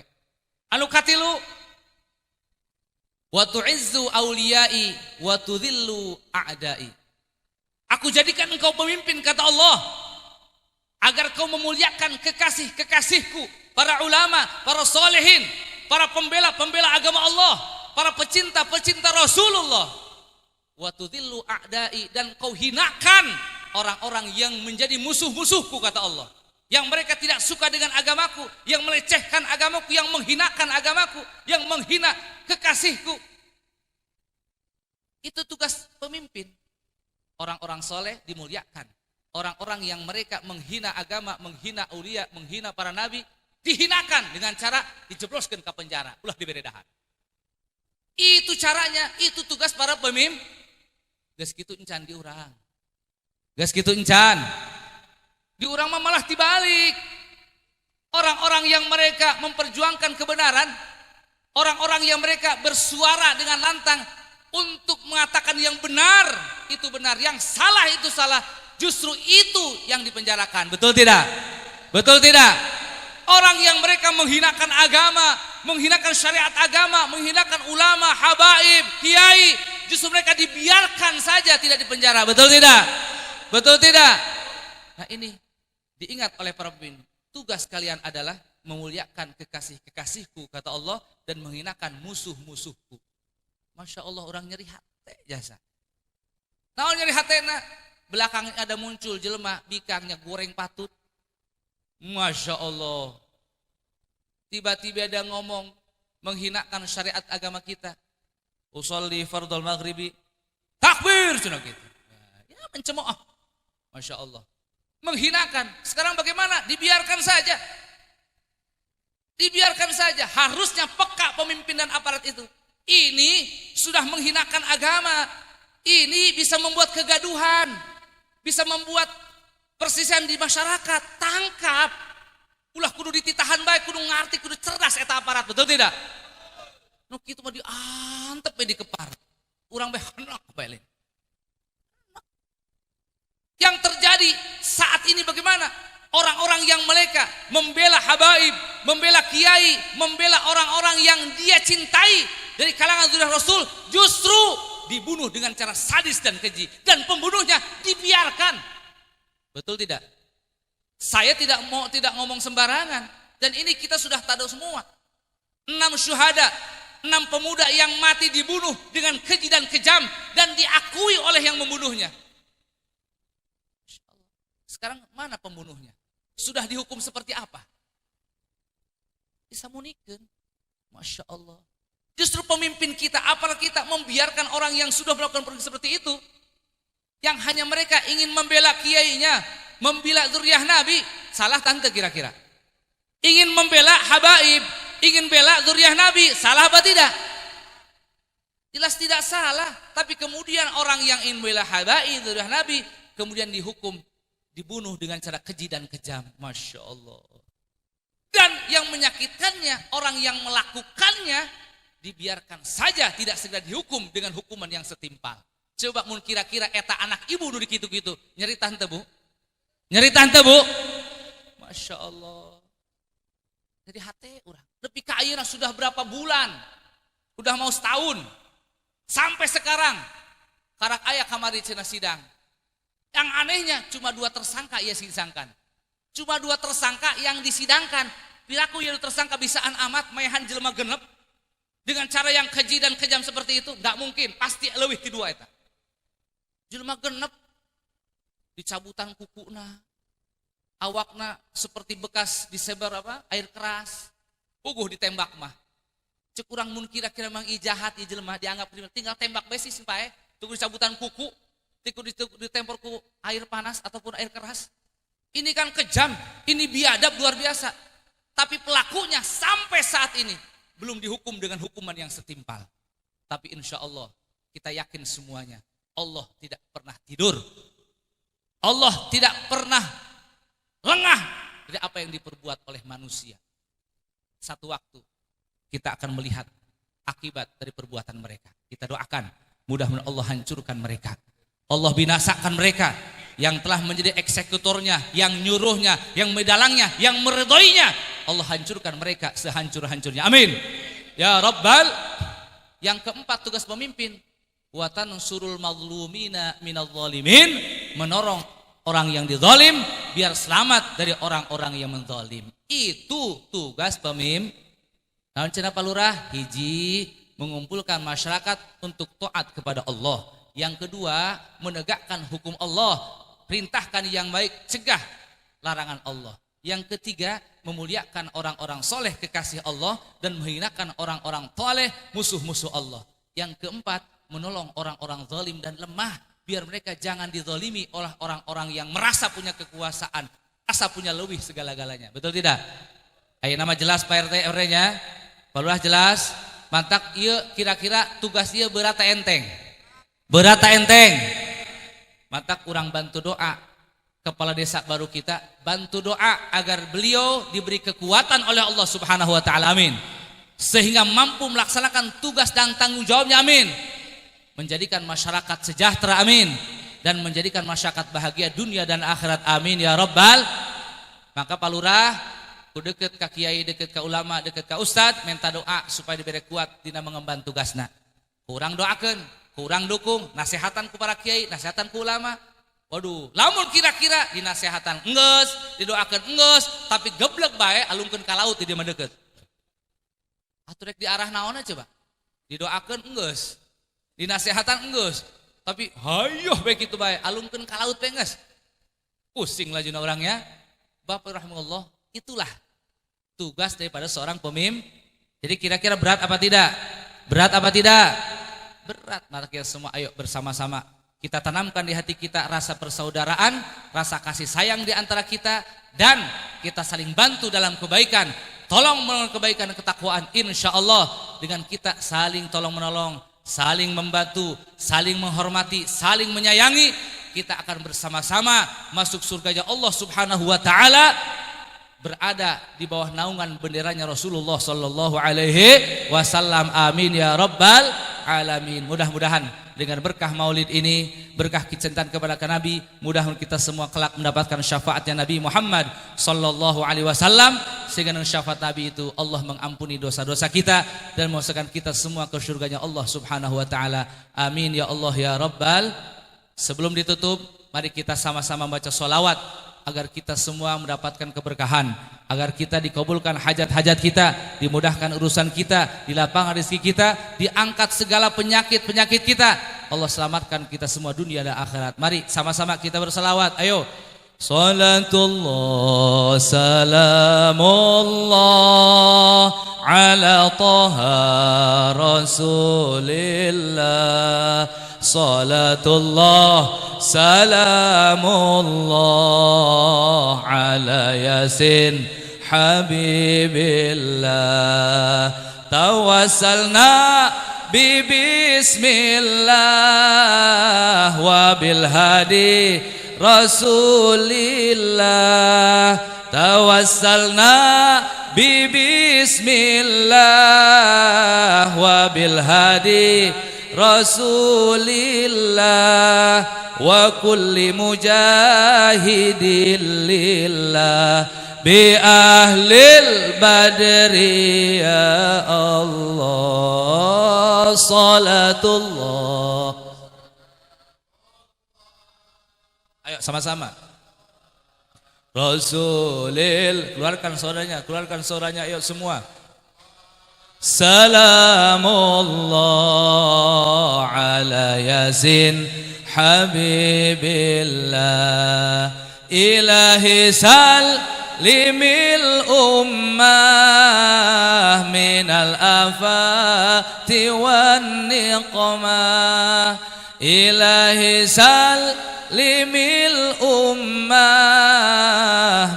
Anu katilu, wa tu'izzu auliyai wa tudhillu a'dai. Aku jadikan engkau pemimpin kata Allah agar kau memuliakan kekasih-kekasihku, para ulama, para solehin, para pembela-pembela agama Allah, para pecinta-pecinta Rasulullah. Wa tudhillu a'dai, dan kau hinakan orang-orang yang menjadi musuh-musuhku kata Allah. Yang mereka tidak suka dengan agamaku, yang melecehkan agamaku, yang menghinakan agamaku, yang menghina kekasihku. Itu tugas pemimpin. Orang-orang soleh dimuliakan. Orang-orang yang mereka menghina agama, menghina aulia, menghina para nabi, dihinakan dengan cara dijebloskan ke penjara, ulah diberi dahan. Itu caranya, itu tugas para pemimpin. Geus kitu encan di urang. Geus kitu encan. Di urang mah malah dibalik. Orang-orang yang mereka memperjuangkan kebenaran, orang-orang yang mereka bersuara dengan lantang untuk mengatakan yang benar itu benar, yang salah itu salah, justru itu yang dipenjarakan. Betul tidak? Betul tidak? Orang yang mereka menghinakan agama, menghinakan syariat agama, menghinakan ulama, habaib, kiai, justru mereka dibiarkan saja, tidak dipenjara. Betul tidak? Betul tidak? Nah ini diingat oleh para pemimpin. Tugas kalian adalah memuliakan kekasih-kekasihku kata Allah, dan menghinakan musuh-musuhku. Masya Allah, orang nyeri hati jasa. Nah nyeri hatena, belakangnya ada muncul jelema bikangnya goreng patut. Masya Allah. Tiba-tiba ada ngomong menghinakan syariat agama kita. Usolli fardul maghribi, takbir cenah gitu. Ya mencemooh. Masya Allah. Menghinakan. Sekarang bagaimana? Dibiarkan saja. Dibiarkan saja. Harusnya peka pemimpin dan aparat itu. Ini sudah menghinakan agama. Ini bisa membuat kegaduhan. Bisa membuat persisian di masyarakat. Tangkap. Ulah kudu dititahan baik, kudu ngarti, kudu cerdas eta aparat. Betul tidak? Nu kitu mah diantep we dikepar. Urang bae henak bae. Yang terjadi saat ini bagaimana? Orang-orang yang mereka membela habaib, membela kiai, membela orang-orang yang dia cintai dari kalangan zuriyah Rasul, justru dibunuh dengan cara sadis dan keji, dan pembunuhnya dibiarkan. Betul tidak? Saya tidak ngomong sembarangan. Dan ini kita sudah tahu semua. 6 syuhada, 6 pemuda yang mati dibunuh dengan keji dan kejam dan diakui oleh yang membunuhnya. Sekarang mana pembunuhnya? Sudah dihukum seperti apa? Disamunikan. Masya Allah. Justru pemimpin kita, apalah kita membiarkan orang yang sudah melakukan perbuatan seperti itu, yang hanya mereka ingin membela kiainya, membela zuriyah Nabi, salah tante kira-kira? Ingin membela habaib, ingin bela zuriyah Nabi, salah apa tidak? Jelas tidak salah, tapi kemudian orang yang ingin membela habaib, zuriyah Nabi, kemudian dihukum, dibunuh dengan cara keji dan kejam. Masya Allah. Dan yang menyakitkannya, orang yang melakukannya dibiarkan saja, tidak segera dihukum dengan hukuman yang setimpal. Coba mun kira-kira eta anak ibu udah gitu-gitu, nyeri tante bu? Nyeri tante bu? Masya Allah. Jadi hati orang. Lebih ke ayeuna sudah berapa bulan? Udah mau setahun. Sampai sekarang. Karak ayah kamari cenah sidang. Yang anehnya cuma 2 tersangka ia sidangkan. Cuma 2 tersangka yang disidangkan. Piraku yang tersangka bisaan amat mayahan jelema genep. Dengan cara yang keji dan kejam seperti itu, nggak mungkin, pasti leuwih ti 2 eta. Jelema genep dicabutan kukuna, awakna seperti bekas disebar air keras, puguh ditembak mah. Cek urang mun kira-kira mang jahat ieu jelema dianggap tinggal tembak besi simpae, tunggu dicabutan kuku, ditempor ku air panas ataupun air keras. Ini kan kejam, ini biadab luar biasa. Tapi pelakunya sampai saat ini belum dihukum dengan hukuman yang setimpal. Tapi insya Allah kita yakin semuanya, Allah tidak pernah tidur. Allah tidak pernah lengah dari apa yang diperbuat oleh manusia. Satu waktu kita akan melihat akibat dari perbuatan mereka. Kita doakan mudah-mudahan Allah hancurkan mereka. Allah binasakan mereka yang telah menjadi eksekutornya, yang nyuruhnya, yang medalangnya, yang meredainya. Allah hancurkan mereka sehancur-hancurnya. Amin. Ya Rabbal. Yang keempat tugas pemimpin, wa tansurul mazlumina minadh dhalimin, menolong orang yang dizalim biar selamat dari orang-orang yang menzalim. Itu tugas pemimpin. Naon cenah Pak Lurah? Hiji, mengumpulkan masyarakat untuk taat kepada Allah. Yang kedua, menegakkan hukum Allah, perintahkan yang baik, cegah larangan Allah. Yang ketiga, memuliakan orang-orang soleh kekasih Allah dan menghinakan orang-orang toleh musuh-musuh Allah. Yang keempat, menolong orang-orang zalim dan lemah biar mereka jangan dizalimi oleh orang-orang yang merasa punya kekuasaan, merasa punya lebih segala-galanya. Betul tidak? Ayo nama jelas Pak RT RW-nya? Pak Lurah jelas? Mantak ieu kira-kira tugas ieu berat enteng. Berat enteng. Mantak kurang bantu doa. Kepala desa baru kita bantu doa agar beliau diberi kekuatan oleh Allah Subhanahu wa taala. Amin. Sehingga mampu melaksanakan tugas dan tanggung jawabnya. Amin. Menjadikan masyarakat sejahtera. Amin. Dan menjadikan masyarakat bahagia dunia dan akhirat. Amin ya Rabbal. Maka Pak Lurah ku deket ka kiai, deket ka ulama, deket ka ustad, minta doa supaya diberi kuat dina mengemban tugasna. Kurang doakeun, kurang dukung, nasihatan ku para kiai, nasihatan ku ulama. Waduh, lamun kira-kira dinasehatan enggeus, didoakan enggeus, tapi geblek bae alungkeun ka laut di mah deukeut. Atuh rek diarah naonna coba? Didoakan enggeus, dinasehatan enggeus, tapi hayuh bae kitu bae alungkeun ka laut teh enggeus. Pusing lajuna orangnya. Bapak rahimahullah, itulah tugas daripada seorang pemimpin. Jadi kira-kira berat apa tidak? Berat apa tidak? Berat. Mari kita semua ayo bersama-sama kita tanamkan di hati kita rasa persaudaraan, rasa kasih sayang di antara kita, dan kita saling bantu dalam kebaikan. Tolong menolong kebaikan dan ketakwaan, insya Allah dengan kita saling tolong menolong, saling membantu, saling menghormati, saling menyayangi, kita akan bersama-sama masuk surganya Allah Subhanahu wa taala, berada di bawah naungan benderanya Rasulullah sallallahu alaihi wasallam. Amin ya rabbal alamin. Mudah-mudahan dengan berkah maulid ini, berkah kecintaan kepada Nabi, mudah-mudahan kita semua kelak mendapatkan syafaatnya Nabi Muhammad sallallahu alaihi wasallam, sehingga dengan syafaat Nabi itu Allah mengampuni dosa-dosa kita dan memasukkan kita semua ke surganya Allah Subhanahu wa taala. Amin ya Allah ya rabbal. Sebelum ditutup, mari kita sama-sama baca sholawat agar kita semua mendapatkan keberkahan, agar kita dikabulkan hajat-hajat kita, dimudahkan urusan kita, dilapangkan rezeki kita, diangkat segala penyakit-penyakit kita. Allah selamatkan kita semua dunia dan akhirat. Mari sama-sama kita berselawat. Ayo. Salatullah salamullah ala taha rasulillah. Salatullah salamullah ala yasin habibillah. Tawassalna bismillah wa bil hadi rasulillah. Tawassalna bismillah wa bil hadi rasulillah wa kulli mujahidin lillah bi ahlil badri ya Allah. Salatullah. Ayo sama-sama. Rasulil, keluarkan suaranya, ayo semua. Salamullah ala yasin habibillah. Ilahi salimil ummah minal afati wan niqmah. Ilahi salimil ummah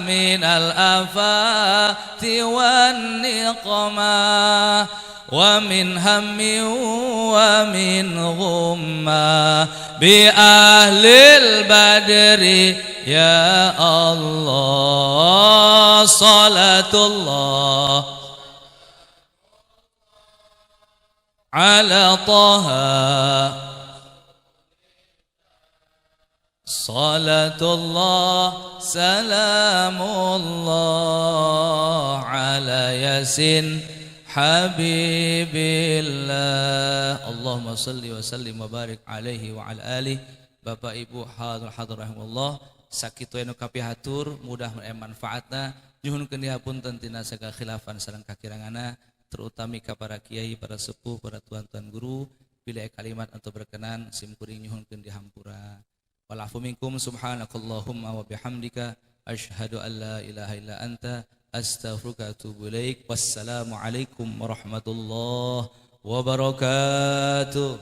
minal afati wan niqmah wa min hammi wa min ghumma bi ahlil badri ya Allah. Salatullah ala taha. Salatullah salamullah ala yasin habibillah. Allahumma salli wa sallim wa barik alaihi wa ala alihi. Bapak Ibu hadir rahimahullah, sakitu anu kapihatur mudah manfaatna. Nyuhun kendihapunten tina sagala khilafan sareng kakirangana, terutami ka para kiai, para sepuh, para tuan-tuan guru. Bila kalimat untuk berkenan simkuring nyuhun kendihampura. Walafu minkum subhanakallahumma wa bihamdika asyhadu an la ilaha illa anta astaghfiruka wa atubu ilaik. Wassalamu alaikum warahmatullahi wabarakatuh.